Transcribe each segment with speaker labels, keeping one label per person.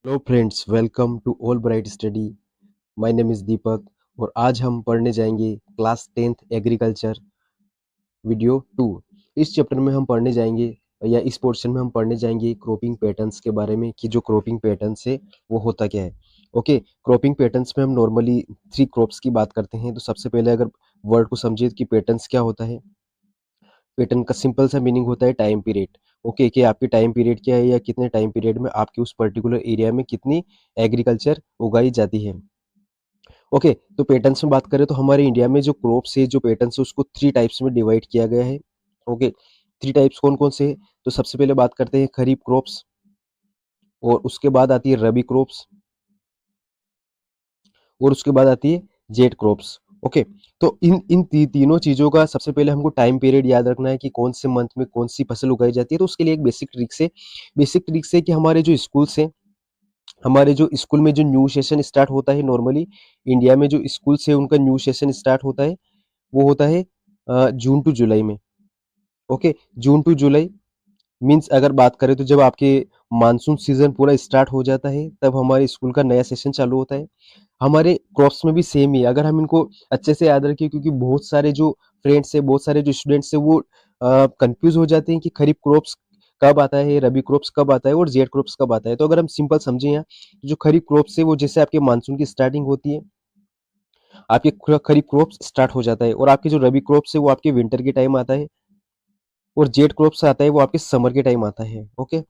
Speaker 1: Hello friends, welcome to All Bright Study. My name is Deepak और आज हम पढ़ने जाएंगे क्लास 10th एग्रीकल्चर वीडियो 2। इस चैप्टर में हम पढ़ने जाएंगे या इस पोर्शन में हम पढ़ने जाएंगे क्रॉपिंग पैटर्न्स के बारे में कि जो क्रॉपिंग पैटर्न्स है वो होता क्या है। ओके, क्रॉपिंग पैटर्न्स में हम नॉर्मली 3 क्रॉप्स की बात करते हैं। तो सबसे पहले अगर वर्ड को समझे कि पैटर्न्स क्या होता है। पैटर्न का सिंपल सा मीनिंग होता है टाइम पीरियड। ओके, कि आपकी टाइम पीरियड क्या है या कितने टाइम पीरियड में आपकी उस पर्टिकुलर एरिया में कितनी एग्रीकल्चर उगाई जाती है। ओके, तो पैटर्न्स में बात करें तो हमारे इंडिया में जो क्रॉप्स है, जो पैटर्न्स है, उसको 3 टाइप्स में डिवाइड किया गया है। ओके, 3 टाइप्स कौन कौन से हैं? तो सबसे पहले बात करते हैं खरीफ क्रॉप्स, और उसके बाद आती है रबी क्रॉप्स, और उसके बाद आती है जेट क्रॉप्स। ओके, तो इन इन तीनों चीजों का सबसे पहले हमको टाइम पीरियड याद रखना है कि कौन से मंथ में कौन सी फसल उगाई जाती है। तो उसके लिए एक बेसिक ट्रिक्स है कि हमारे जो स्कूल्स हैं, हमारे जो स्कूल में जो न्यू सेशन स्टार्ट होता है, नॉर्मली इंडिया में जो स्कूल्स है उनका न्यू सेशन स्टार्ट होता है, वो होता है जून टू जुलाई में। Okay, June to July means अगर बात करें तो जब आपके मानसून सीजन पूरा स्टार्ट हो जाता है तब हमारे स्कूल का नया सेशन चालू होता है। हमारे क्रॉप्स में भी सेम ही है। अगर हम इनको अच्छे से याद रखें, क्योंकि बहुत सारे जो फ्रेंड्स है, बहुत सारे जो स्टूडेंट्स है, वो कंफ्यूज हो जाते हैं कि खरीफ क्रॉप्स कब आता है, रबी क्रॉप्स कब आता है और जेड क्रॉप्स कब आता है। तो अगर हम सिंपल समझें यहाँ, तो जो खरीफ क्रॉप्स है वो जैसे आपके मानसून की स्टार्टिंग होती है, आपके खरीफ क्रॉप्स स्टार्ट हो जाता है, और आपके जो रबी क्रॉप्स है वो आपके विंटर के टाइम आता है, और जेड क्रॉप्स आता है वो आपके समर के टाइम आता है। ओके,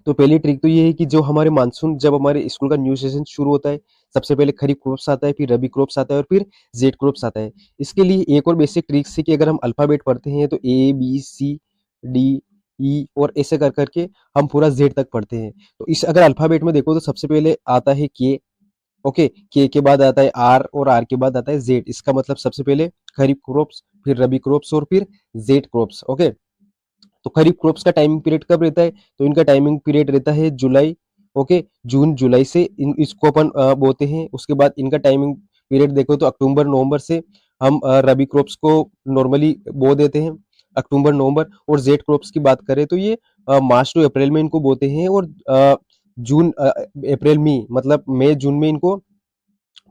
Speaker 1: तो पहली ट्रिक तो ये है कि जो हमारे मानसून, जब हमारे स्कूल का न्यू सेशन शुरू होता है, सबसे पहले खरीफ क्रॉप्स आता है, फिर रबी क्रॉप्स आता है और फिर जेड क्रॉप्स आता है। इसके लिए एक और बेसिक ट्रिक है कि अगर हम अल्फाबेट पढ़ते हैं तो ए बी सी डी ई और ऐसे कर करके हम पूरा जेड तक पढ़ते हैं। तो इस अगर अल्फाबेट में देखो तो सबसे पहले आता है के। ओके, के बाद आता है आर, और आर के बाद आता है जेड। इसका मतलब सबसे पहले खरीफ क्रॉप्स, फिर रबी क्रॉप्स और फिर जेड क्रॉप्स। ओके, तो खरीफ क्रॉप्स का टाइमिंग पीरियड कब रहता है? तो इनका टाइमिंग पीरियड रहता है जुलाई। ओके, जून जुलाई से इसको अपन बोते हैं। उसके बाद इनका टाइमिंग पीरियड देखो तो अक्टूबर नवंबर से हम रबी क्रॉप्स को नॉर्मली बो देते हैं, अक्टूबर नवंबर। और जेड क्रॉप्स की बात करें तो ये मार्च टू अप्रैल में इनको बोते हैं, और जून अप्रैल में, मतलब मई जून में इनको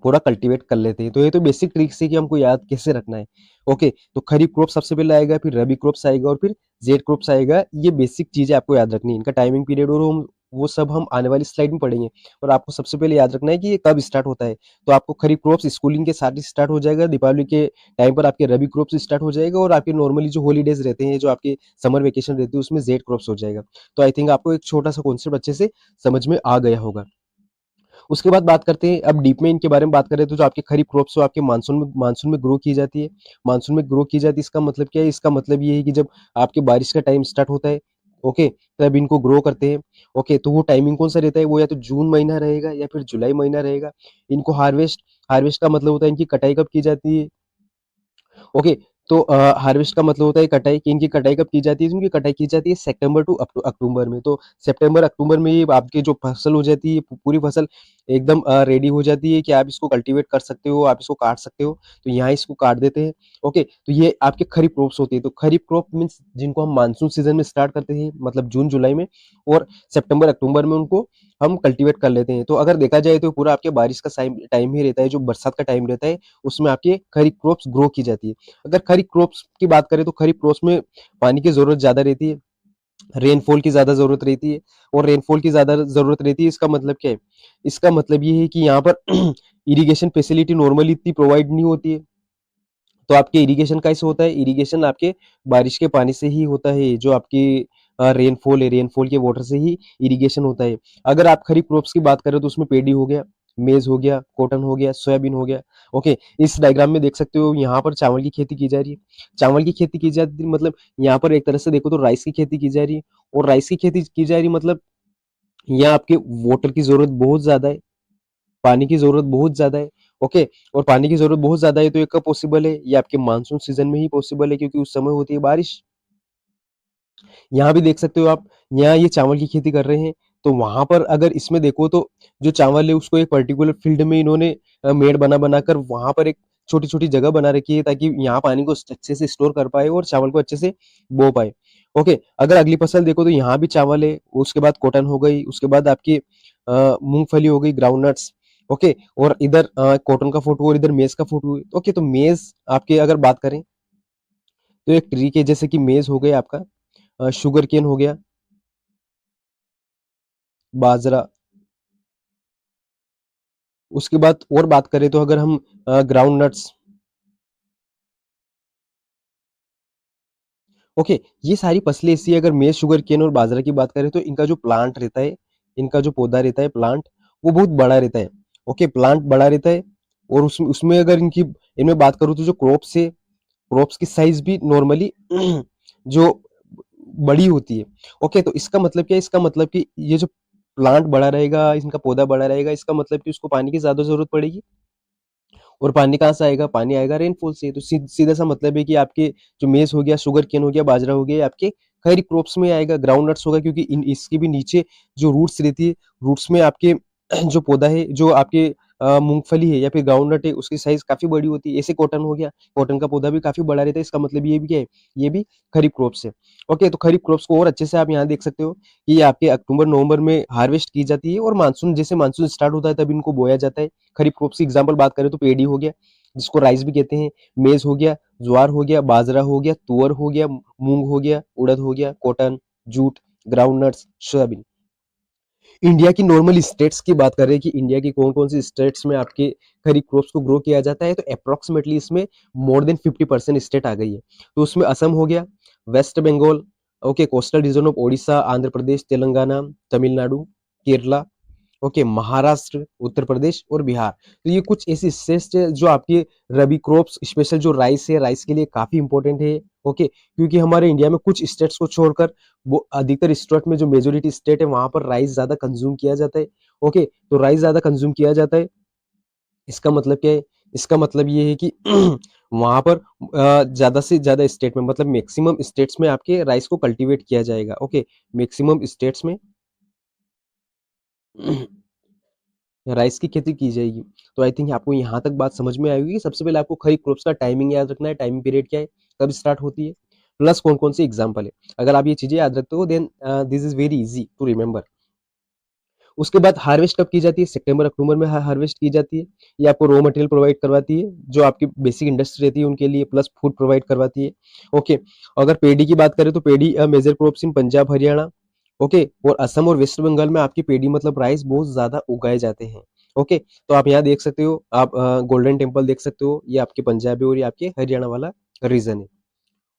Speaker 1: पूरा कल्टीवेट कर लेते हैं। तो ये तो बेसिक ट्रिक्स है कि हमको याद कैसे रखना है। ओके, तो खरीफ क्रॉप सबसे पहले आएगा, फिर रबी क्रॉप्स आएगा और फिर जेड क्रॉप्स आएगा। ये बेसिक चीजें आपको याद रखनी है, इनका टाइमिंग पीरियड, और हम वो सब हम आने वाली स्लाइड में पढ़ेंगे। और आपको सबसे पहले याद रखना है कि ये कब स्टार्ट होता है। तो आपको खरीफ क्रॉप्स स्कूलिंग के साथ ही स्टार्ट हो जाएगा, दीपावली के टाइम पर आपके रबी क्रॉप्स स्टार्ट हो जाएगा, और आपके नॉर्मली जो हॉलीडेज रहते हैं, जो आपके समर वेकेशन रहती है, उसमें जेड क्रॉप्स हो जाएगा। तो आई थिंक आपको एक छोटा सा कॉन्सेप्ट अच्छे से समझ में आ गया होगा। उसके बाद बात करते हैं, अब डीप में इनके बारे में बात करें तो जो आपके खरीफ क्रॉप्स हो आपके मानसून में ग्रो की जाती है। मानसून में ग्रो की जाती है, इसका मतलब क्या है? इसका मतलब ये है कि जब आपके बारिश का टाइम स्टार्ट होता है, ओके, तब इनको ग्रो करते हैं। ओके, तो वो टाइमिंग कौन सा रहता है? वो या तो जून महीना रहेगा या फिर जुलाई महीना रहेगा। इनको हार्वेस्ट हार्वेस्ट का मतलब होता है इनकी कटाई कब की जाती है। ओके, तो हार्वेस्ट का मतलब होता है कटाई, कि इनकी कटाई कब की जाती है? इनकी कटाई की जाती है सितंबर टू अक्टूबर में। तो सितंबर अक्टूबर में ये आपकी जो फसल हो जाती है, पूरी फसल एकदम रेडी हो जाती है कि आप इसको कल्टीवेट कर सकते हो, आप इसको काट सकते हो। तो यहाँ इसको काट देते हैं। ओके, तो ये आपके खरीफ क्रॉप्स होती है। तो खरीफ क्रॉप मीन्स जिनको हम मानसून सीजन में स्टार्ट करते हैं, मतलब जून जुलाई में, और सितंबर अक्टूबर में उनको हम कल्टीवेट कर लेते हैं। तो अगर देखा जाए तो पूरा आपके बारिश का टाइम ही रहता है, जो बरसात का टाइम रहता है, उसमें आपके खरीफ क्रॉप्स ग्रो की जाती है। अगर खरीफ क्रॉप्स की बात करें तो खरीफ क्रॉप्स में पानी की जरूरत ज्यादा रहती है, रेनफॉल की ज्यादा जरूरत रहती है। और रेनफॉल की ज्यादा जरूरत रहती है, इसका मतलब क्या है? इसका मतलब ये है कि यहाँ पर इरिगेशन फैसिलिटी नॉर्मली इतनी प्रोवाइड नहीं होती है। तो आपके इरिगेशन कैसे होता है? इरिगेशन आपके बारिश के पानी से ही होता है, जो आपकी रेनफॉल है, रेनफॉल के वाटर से ही इरिगेशन होता है। अगर आप खरीफ क्रॉप्स की बात करें तो उसमें पेडी हो गया, मेज हो गया, कॉटन हो गया, सोयाबीन हो गया। ओके, इस डायग्राम में देख सकते हो, यहाँ पर चावल की खेती की जा रही है। चावल की खेती की जाती है, मतलब यहाँ पर एक तरह से देखो तो राइस की खेती की जा रही है। और राइस की खेती की जा रही है, मतलब यहाँ आपके वाटर की जरूरत बहुत ज्यादा है, पानी की जरूरत बहुत ज्यादा है। ओके, और पानी की जरूरत बहुत ज्यादा है, तो ये कब पॉसिबल है? ये आपके मानसून सीजन में ही पॉसिबल है, क्योंकि उस समय होती है बारिश। यहाँ भी देख सकते हो आप, यहाँ ये चावल की खेती कर रहे हैं। तो वहां पर अगर इसमें देखो तो जो चावल है उसको एक पर्टिकुलर फील्ड में इन्होंने मेड़ बना बनाकर वहां पर एक छोटी छोटी जगह बना रखी है, ताकि यहाँ पानी को अच्छे से स्टोर कर पाए और चावल को अच्छे से बो पाए। ओके, अगर अगली फसल देखो तो यहाँ भी चावल है, उसके बाद कॉटन हो गई, उसके बाद आपकी मूँगफली हो गई, ग्राउंडनट्स, ओके, और इधर कॉटन का फोटो और इधर मेज़ का फोटो है। ओके, तो मेज़ आपके अगर बात करें तो एक ट्री के जैसे कि मेज़ हो गया आपका, शुगर केन हो गया, बाजरा, उसके बाद और बात करें तो अगर हम ग्राउंड नट्स, ओके, ये सारी फसलें ऐसी है, अगर मेज, शुगर केन और बाजरा की बात करें तो इनका जो प्लांट रहता है, इनका जो पौधा रहता है प्लांट, वो बहुत बड़ा रहता है। ओके, प्लांट बड़ा रहता है, और उसमें उसमें अगर इनकी इनमें बात करूँ तो जो क्रॉप्स है, क्रॉप्स की साइज भी नॉर्मली जो बड़ी होती है। ओके, तो इसका मतलब क्या है? इसका मतलब कि ये जो प्लांट बड़ा रहेगा, इनका पौधा बड़ा रहेगा, इसका मतलब कि उसको पानी की ज्यादा जरूरत पड़ेगी। और पानी कहाँ से आएगा? पानी आएगा रेनफॉल से। तो सीधा सा मतलब है कि आपके जो मेज हो गया, शुगर केन हो गया, बाजरा हो गया, ये आपके खैरी क्रॉप्स में आएगा। ग्राउंड नट्स होगा क्योंकि इसके भी नीचे जो रूट्स रहती है, रूट्स में आपके जो पौधा है, जो आपके मूंगफली है या फिर ग्राउंड नट है, उसकी साइज काफी बड़ी होती है। ऐसे कॉटन हो गया, कॉटन का पौधा भी काफी बड़ा रहता है। इसका मतलब ये भी क्या है? ये भी खरीफ क्रॉप्स है। ओके, तो खरीफ क्रॉप्स को और अच्छे से आप यहाँ देख सकते हो कि ये आपके अक्टूबर नवंबर में हार्वेस्ट की जाती है, और मानसून जैसे मानसून स्टार्ट होता है तब इनको बोया जाता है। खरीफ क्रॉप्स की एग्जाम्पल बात करें तो पेडी हो गया, जिसको राइस भी कहते हैं, मेज हो गया, ज्वार हो गया, बाजरा हो गया, तुअर हो गया, मूंग हो गया, उड़द हो गया, cotton, jute, ground nuts, soybean. India की नॉर्मल स्टेट्स की बात करें कि इंडिया की कौन कौन सी स्टेट्स में आपके खरीफ क्रॉप्स को ग्रो किया जाता है, तो अप्रोक्सीमेटली इसमें मोर देन 50% स्टेट आ गई है। तो उसमें असम हो गया, waste Bengal, okay, coastal region of Odisha, Andhra Pradesh, Telangana, Tamil Nadu, Kerala, okay, Maharashtra, Uttar Pradesh और बिहार। तो ये कुछ ऐसी स्टेट्स है जो आपके रबी क्रॉप्स, स्पेशल जो राइस है, राइस के लिए काफी इंपॉर्टेंट है। ओके, क्योंकि हमारे इंडिया में कुछ स्टेट्स को छोड़कर वो अधिकतर स्टेट में जो मेजोरिटी स्टेट है वहां पर राइस ज्यादा कंज्यूम किया जाता है। ओके, तो राइस ज्यादा कंज्यूम किया जाता है, इसका मतलब क्या है? इसका मतलब ये है कि वहां पर ज्यादा से ज्यादा स्टेट में, मतलब मैक्सिमम स्टेट्स में आपके राइस को कल्टीवेट किया जाएगा। ओके, मैक्सिमम स्टेट्स में राइस की खेती की जाएगी। तो आई थिंक आपको यहाँ तक बात समझ में आएगी। सबसे पहले आपको खरीफ क्रॉप्स का टाइमिंग याद रखना है, टाइमिंग पीरियड क्या है, कब स्टार्ट होती है, प्लस कौन कौन सी एग्जाम्पल है। अगर आप ये चीजें याद रखते हो then this is very easy to remember. उसके बाद हार्वेस्ट कब की जाती है? सितंबर अक्टूबर में हार्वेस्ट की जाती है। ये आपको रॉ मटेरियल प्रोवाइड करवाती है, जो आपकी बेसिक इंडस्ट्री रहती है उनके लिए, प्लस फूड प्रोवाइड करवाती है। ओके, अगर पेडी की बात करें तो paddy major crops in Punjab, Haryana, okay, और असम और वेस्ट बंगाल में आपकी पेडी मतलब राइस बहुत ज्यादा उगाए जाते हैं। ओके, तो आप यहाँ देख सकते हो, आप गोल्डन टेम्पल देख सकते हो, ये आपके पंजाब है और ये आपके हरियाणा वाला रीजन है।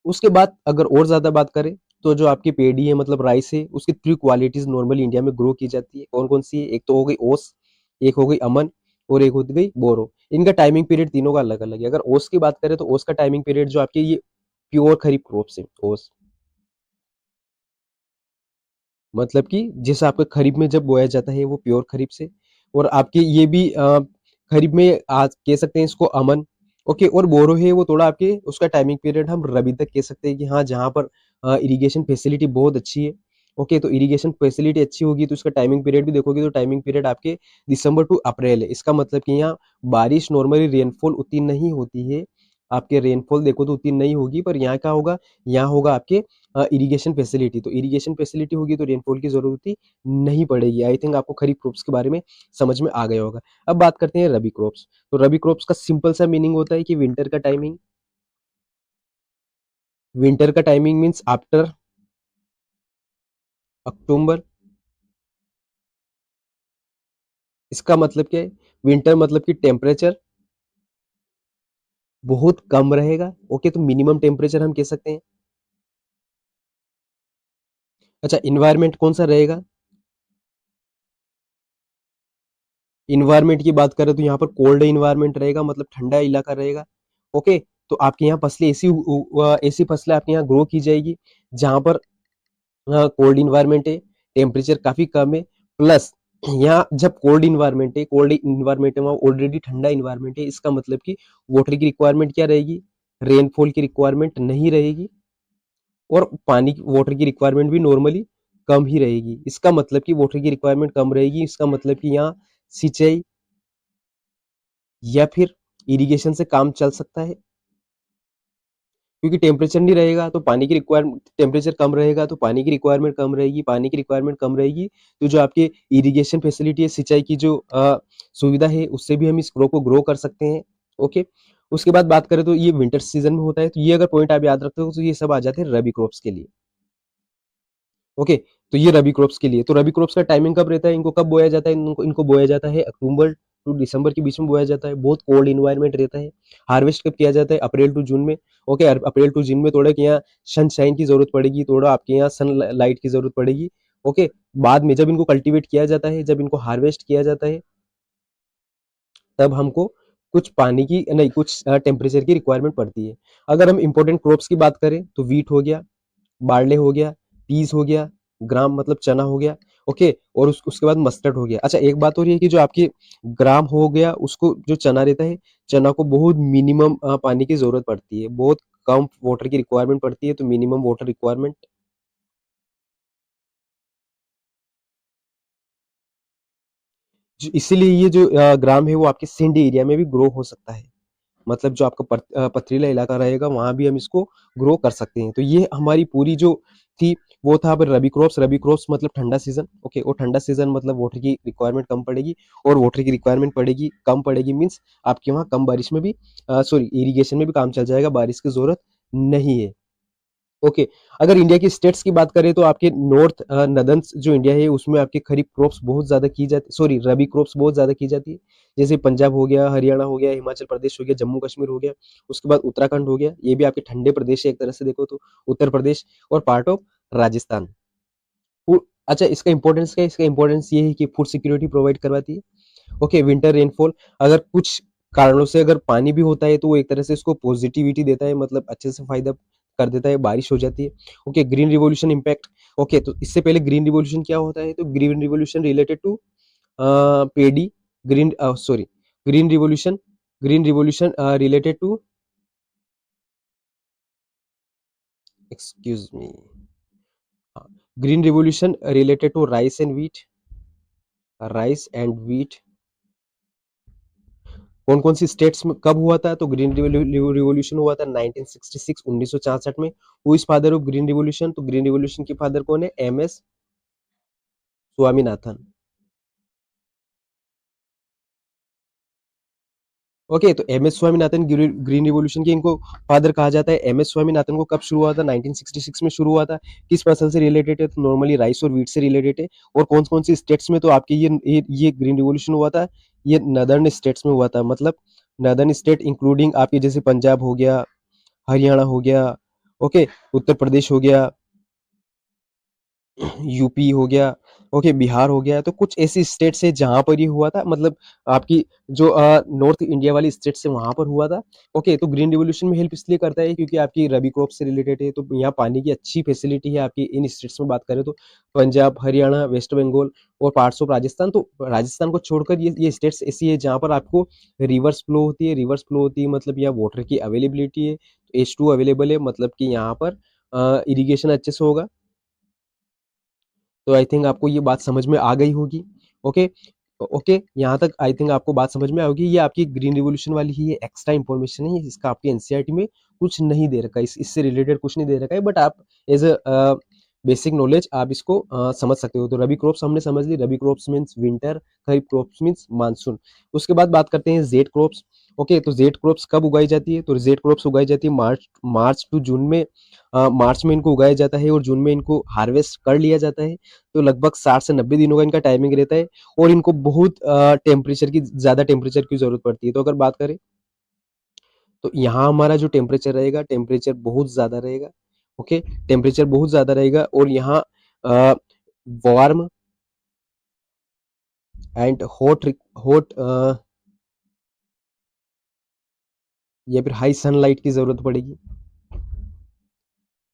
Speaker 1: उसके बाद अगर और ज्यादा बात करें तो जो आपकी पेडी है मतलब राइस है, उसकी 3 क्वालिटीज नॉर्मली इंडिया में ग्रो की जाती है। कौन कौन सी है? एक तो हो गई ओस, एक हो गई अमन, और एक हो गई बोरो। इनका टाइमिंग पीरियड तीनों का अलग अलग है। अगर ओस की बात करें तो ओस का टाइमिंग पीरियड जो आपके ये प्योर खरीफ क्रॉप्स है ओस, मतलब कि जैसे आपका खरीफ में जब बोया जाता है वो प्योर खरीफ से, और आपके ये भी खरीफ में आज कह सकते हैं इसको अमन। ओके, और बोरो है वो थोड़ा आपके उसका टाइमिंग पीरियड हम रबी तक कह सकते हैं कि हाँ, जहाँ पर इरिगेशन फैसिलिटी बहुत अच्छी है। ओके, तो इरिगेशन फैसिलिटी अच्छी होगी तो उसका टाइमिंग पीरियड भी देखोगे तो टाइमिंग पीरियड आपके दिसंबर टू अप्रैल है। इसका मतलब कि यहाँ बारिश नॉर्मली रेनफॉल उतनी नहीं होती है, आपके रेनफॉल देखो तो उतनी नहीं होगी, पर यहाँ क्या होगा? यहाँ होगा आपके इरिगेशन फैसिलिटी। तो इरिगेशन फैसिलिटी होगी तो रेनफॉल की जरूरत ही नहीं पड़ेगी। आई थिंक आपको खरीफ क्रॉप्स के बारे में समझ में आ गया होगा। अब बात करते हैं रबी क्रॉप्स। तो रबी क्रॉप्स का सिंपल सा मीनिंग होता है कि विंटर का टाइमिंग, विंटर का टाइमिंग मीन्स आफ्टर अक्टूबर। इसका मतलब क्या है? विंटर मतलब कि टेम्परेचर बहुत कम रहेगा। ओके, तो मिनिमम टेम्परेचर हम कह सकते हैं। अच्छा, इन्वायरमेंट कौन सा रहेगा? इन्वायरमेंट की बात करें तो यहाँ पर कोल्ड इन्वायरमेंट रहेगा, मतलब ठंडा इलाका रहेगा। ओके, तो आपके यहाँ फसलें ऐसी फसलें आपके यहाँ ग्रो की जाएगी जहां पर कोल्ड इन्वायरमेंट है, टेम्परेचर काफी कम है, प्लस यहाँ जब कोल्ड इन्वायरमेंट है वहाँ ऑलरेडी ठंडा इन्वायरमेंट है। इसका मतलब कि वाटर की रिक्वायरमेंट क्या रहेगी? रेनफॉल की रिक्वायरमेंट नहीं रहेगी, और पानी की वाटर की रिक्वायरमेंट भी नॉर्मली कम ही रहेगी। इसका मतलब कि वाटर की रिक्वायरमेंट कम रहेगी, इसका मतलब कि यहाँ सिंचाई या फिर इरिगेशन से काम चल सकता है, क्योंकि टेम्परेचर नहीं रहेगा तो पानी की रिक्वायरमेंट, टेम्परेचर कम रहेगा तो पानी की रिक्वायरमेंट कम रहेगी, पानी की रिक्वायरमेंट कम रहेगी तो जो आपके इरिगेशन फैसिलिटी है, सिंचाई की जो सुविधा है, उससे भी हम इस ग्रो को ग्रो कर सकते हैं। ओके, उसके बाद बात करें तो ये विंटर सीजन में होता है, तो ये अगर पॉइंट आप याद रखते हो तो ये सब आ जाते हैं रबी क्रॉप्स के लिए। ओके, तो ये रबी क्रॉप्स के लिए, तो रबी क्रॉप्स का टाइमिंग कब रहता है, इनको कब बोया जाता है, इनको इनको बोया जाता है अक्टूबर टू दिसंबर के बीच में बोया जाता है, बहुत कोल्ड इन्वायरमेंट रहता है। हार्वेस्ट कब किया जाता है, अप्रैल टू जून में। ओके, अप्रैल टू जून में थोड़ा कि यहाँ सनशाइन की जरूरत पड़ेगी, थोड़ा आपके यहाँ सन लाइट की जरूरत पड़ेगी। ओके, बाद में जब इनको कल्टीवेट किया जाता है, जब इनको हार्वेस्ट किया जाता है, तब हमको कुछ पानी की नहीं, कुछ टेम्परेचर की रिक्वायरमेंट पड़ती है। अगर हम इंपॉर्टेंट क्रॉप्स की बात करें तो वीट हो गया, बार्ले हो गया, पीस हो गया, ग्राम मतलब चना हो गया। ओके, और उसके बाद मस्टर्ड हो गया। अच्छा, एक बात और ये कि जो आपकी ग्राम हो गया, उसको जो चना रहता है, चना को बहुत मिनिमम पानी की जरूरत पड़ती है, बहुत कम वाटर की रिक्वायरमेंट पड़ती है, तो मिनिमम वाटर रिक्वायरमेंट। इसीलिए ये जो ग्राम है वो आपके सेंड एरिया में भी ग्रो हो सकता है, मतलब जो आपका पथरीला इलाका रहेगा वहां भी हम इसको ग्रो कर सकते हैं। तो ये हमारी पूरी जो थी वो था पर रबी क्रॉप्स मतलब ठंडा सीजन। ओके, और ठंडा सीजन मतलब वाटर की रिक्वायरमेंट कम पड़ेगी, और वाटर की रिक्वायरमेंट पड़ेगी कम पड़ेगी मीन्स आपके वहाँ कम बारिश में भी सॉरी इरिगेशन में भी काम चल जाएगा, बारिश की जरूरत नहीं है। ओके, अगर इंडिया की स्टेट्स की बात करें तो आपके नॉर्थ नदर्न जो इंडिया है उसमें आपके खरीफ क्रॉप्स बहुत ज्यादा की जाती, सॉरी रबी क्रॉप्स बहुत ज्यादा की जाती है। जैसे पंजाब हो गया, हरियाणा हो गया, हिमाचल प्रदेश हो गया, जम्मू कश्मीर हो गया, उसके बाद उत्तराखंड हो गया, ये भी आपके ठंडे प्रदेश है एक तरह से देखो तो, उत्तर प्रदेश, और पार्ट ऑफ राजस्थान। अच्छा, इसका इंपॉर्टेंस क्या है, इसका इंपॉर्टेंस ये है कि फूड सिक्योरिटी प्रोवाइड करवाती है। ओके, विंटर रेनफॉल, अगर कुछ कारणों से अगर पानी भी होता है तो वो एक तरह से इसको पॉजिटिविटी देता है, मतलब अच्छे से फायदा कर देता है, बारिश हो जाती है। Okay, green revolution impact. Okay, तो इससे पहले ग्रीन रिवॉल्यूशन क्या होता है, तो green revolution related to paddy, green sorry green revolution, green revolution related to, excuse me, green revolution related to rice and wheat, rice and wheat. कौन कौन सी states में कब हुआ था, तो ग्रीन रिवॉल्यूशन हुआ था 1966 1966 में। Who is father of green revolution, तो ग्रीन रिवॉल्यूशन के फादर कौन है, एम एस स्वामीनाथन। ओके, तो M S Swaminathan green revolution के इनको फादर कहा जाता है। एम एस स्वामीनाथन को कब शुरू हुआ था, 1966 में शुरू हुआ था। किस फसल से रिलेटेड है, तो नॉर्मली राइस और व्हीट से रिलेटेड है। और कौन कौन सी स्टेट्स में तो आपके ये ग्रीन रिवॉल्यूशन हुआ था, ये नदर्न स्टेट्स में हुआ था, मतलब नदर्न स्टेट इंक्लूडिंग आपके जैसे पंजाब हो गया, हरियाणा हो गया, ओके, उत्तर प्रदेश हो गया, यूपी हो गया, ओके, बिहार हो गया। तो कुछ ऐसी स्टेट्स है जहां पर ये हुआ था, मतलब आपकी जो नॉर्थ इंडिया वाली स्टेट्स है वहां पर हुआ था। ओके, तो ग्रीन रिवोल्यूशन में हेल्प इसलिए करता है क्योंकि आपकी रबी क्रॉप से रिलेटेड है, तो यहाँ पानी की अच्छी फैसिलिटी है आपकी इन स्टेट्स में। बात करें तो पंजाब, हरियाणा, वेस्ट बंगाल और पार्ट्स ऑफ राजस्थान, तो राजस्थान को छोड़कर ये स्टेट्स ऐसी है जहां पर आपको रिवर्स फ्लो होती है। रिवर्स फ्लो होती है मतलब यहाँ वाटर की अवेलेबिलिटी है, H2 अवेलेबल है, मतलब कि यहाँ पर इरिगेशन अच्छे से होगा। तो आई थिंक आपको ये बात समझ में आ गई होगी। ओके, ओके, यहाँ तक आई थिंक आपको बात समझ में आ होगी। ये आपकी ग्रीन रिवॉल्यूशन वाली ही ये एक्स्ट्रा इंफॉर्मेशन है, इसका आपके एनसीईआरटी में कुछ नहीं दे रखा है, इससे रिलेटेड कुछ नहीं दे रखा है, बट आप एज अ बेसिक नॉलेज आप इसको समझ सकते हो। तो रबी क्रॉप्स हमने समझ ली, रबी क्रॉप्स मीन्स विंटर, खरीफ क्रॉप्स मीन्स मानसून। उसके बाद बात करते हैं जेड क्रॉप्स। ओके, तो जेड क्रॉप्स कब उगाई जाती है, तो जेड क्रॉप्स उगाई जाती है मार्च मार्च टू जून में। मार्च में इनको उगाया जाता है और जून में इनको हार्वेस्ट कर लिया जाता है। तो लगभग 60 से 90 दिनों का इनका टाइमिंग रहता है, और इनको बहुत टेम्परेचर की, ज़्यादा टेम्परेचर की ज़रूरत पड़ती है। तो अगर बात करें तो यहाँ हमारा जो टेम्परेचर रहेगा, टेम्परेचर बहुत ज़्यादा रहेगा। ओके, टेम्परेचर बहुत ज़्यादा रहेगा, और यहाँ वार्म एंड हॉट हॉट या फिर हाई सनलाइट की ज़रूरत पड़ेगी।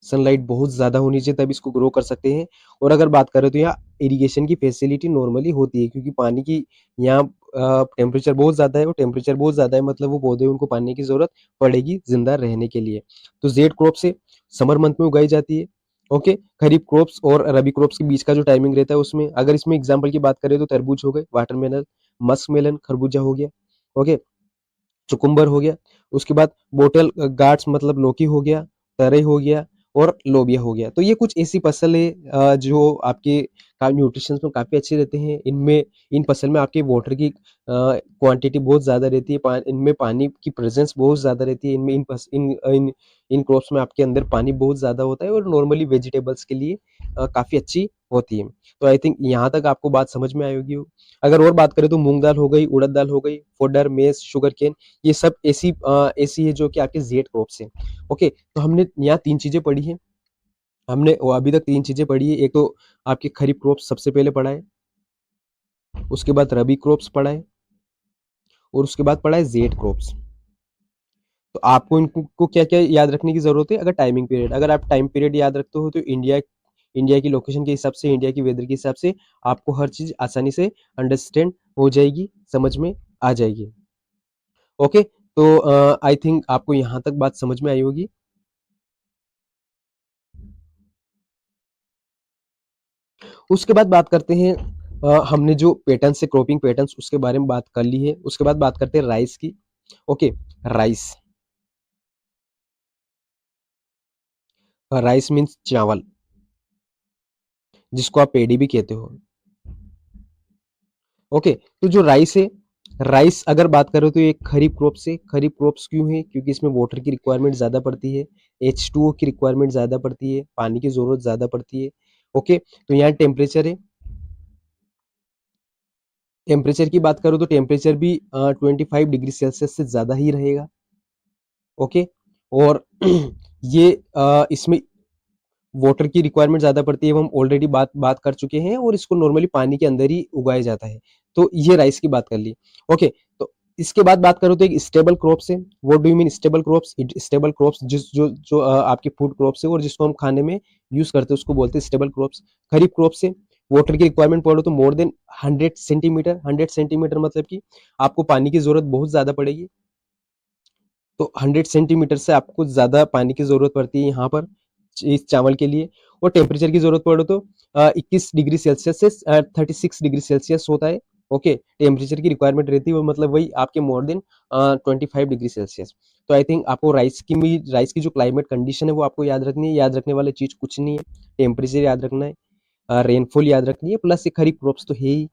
Speaker 1: सनलाइट बहुत ज़्यादा होनी चाहिए तब इसको ग्रो कर सकते हैं। और अगर बात करें तो यहाँ इरिगेशन की फैसिलिटी नॉर्मली होती है, क्योंकि पानी की यहाँ टेम्परेचर बहुत ज़्यादा है, और टेम्परेचर बहुत ज़्यादा है मतलब वो पौधे, उनको पानी की ज़रूरत पड़ेगी जिंदा रहने के लिए। तो जेड क्रॉप से समर मंथ में उगाई जाती है। ओके, खरीफ क्रॉप्स और रबी क्रॉप्स के बीच का जो टाइमिंग रहता है उसमें, अगर इसमें एग्जाम्पल की बात करें तो तरबूज हो गए, वाटरमेलन, मस्क मेलन, खरबूजा हो गया। ओके, चुकुम्बर हो गया। उसके बाद बोटल गार्ड्स मतलब लौकी हो गया, तरई हो गया और लोबिया हो गया। तो ये कुछ ऐसी फसल है जो आपके न्यूट्रिशंस में काफ़ी अच्छे रहते हैं। इनमें इन फसल में आपके वाटर की क्वांटिटी बहुत ज़्यादा रहती है, इनमें पानी की प्रेजेंस बहुत ज़्यादा रहती है, इनमें इन क्रॉप्स में आपके अंदर पानी बहुत ज़्यादा होता है और नॉर्मली वेजिटेबल्स के लिए काफ़ी अच्छी होती है। तो आई थिंक यहाँ तक आपको बात समझ में आई होगी। अगर और बात करें तो मूंग दाल हो गई, उड़द दाल हो गई, फोडर, मेज, शुगरकेन, ये सब ऐसी है जो कि आपके जेड क्रॉप्स हैं। ओके, तो हमने यहाँ 3 चीज़ें पढ़ी हैं। हमने वो अभी तक 3 चीज़ें पढ़ी है। एक तो आपके खरीफ क्रॉप्स सबसे पहले पढ़ा है, उसके बाद रबी क्रॉप्स पढ़ा है और उसके बाद पढ़ा है जेड क्रॉप्स। तो आपको इनको को क्या-क्या याद रखने की ज़रूरत है? अगर टाइमिंग पीरियड, अगर आप टाइम पीरियड याद रखते हो तो इंडिया इंडिया की लोकेशन के हिसाब से, इंडिया की वेदर के हिसाब से आपको हर चीज़ आसानी से अंडरस्टैंड हो जाएगी, समझ में आ जाएगी। ओके, तो आई थिंक आपको यहाँ तक बात समझ में आई होगी। उसके बाद बात करते हैं हमने जो पैटर्न्स है, क्रॉपिंग पैटर्न्स, उसके बारे में बात कर ली है। उसके बाद बात करते हैं राइस की। ओके, राइस, राइस मीन्स चावल, जिसको आप पेडी भी कहते हो। ओके, तो जो राइस है, राइस अगर बात करो तो ये खरीफ क्रॉप से, खरीफ क्रॉप्स क्यों है? क्योंकि इसमें वाटर की रिक्वायरमेंट ज़्यादा पड़ती है, H2O की रिक्वायरमेंट ज़्यादा पड़ती है, पानी की ज़रूरत ज़्यादा पड़ती है। ओके, तो यहाँ टेम्परेचर है, टेम्परेचर की बात करूँ तो टेम्परेचर भी 25 डिग्री सेल्सियस से ज़्यादा ही रहेगा। ओके, और ये इसमें वाटर की रिक्वायरमेंट ज़्यादा पड़ती है, वो हम ऑलरेडी बात बात कर चुके हैं और इसको नॉर्मली पानी के अंदर ही उगाया जाता है। तो ये राइस की बात कर ली। ओके, तो इसके बाद बात करूँ तो एक स्टेबल क्रॉप्स है। What do you mean stable crops? Stable crops जिस जो जो आपके फूड क्रॉप्स है और जिसको हम खाने में यूज़ करते हैं उसको बोलते हैं स्टेबल क्रॉप्स। खरीफ क्रॉप्स है, वाटर की रिक्वायरमेंट पड़ो तो मोर देन 100 सेंटीमीटर, 100 सेंटीमीटर मतलब कि आपको पानी की ज़रूरत बहुत ज़्यादा पड़ेगी। तो 100 सेंटीमीटर से आपको ज़्यादा पानी की ज़रूरत पड़ती है यहाँ पर इस चावल के लिए। और टेम्परेचर की ज़रूरत पड़े तो 21 डिग्री सेल्सियस से 36 डिग्री सेल्सियस होता है। ओके, टेम्परेचर की रिक्वायरमेंट रहती है वो मतलब वही आपके मोर देन 25 डिग्री सेल्सियस। तो आई थिंक आपको राइस की जो क्लाइमेट कंडीशन है वो आपको याद रखनी है। याद रखने वाली चीज़ कुछ नहीं है, टेम्परेचर याद रखना है, रेनफॉल याद रखनी है, प्लस ये खरीफ क्रॉप्स तो है ही।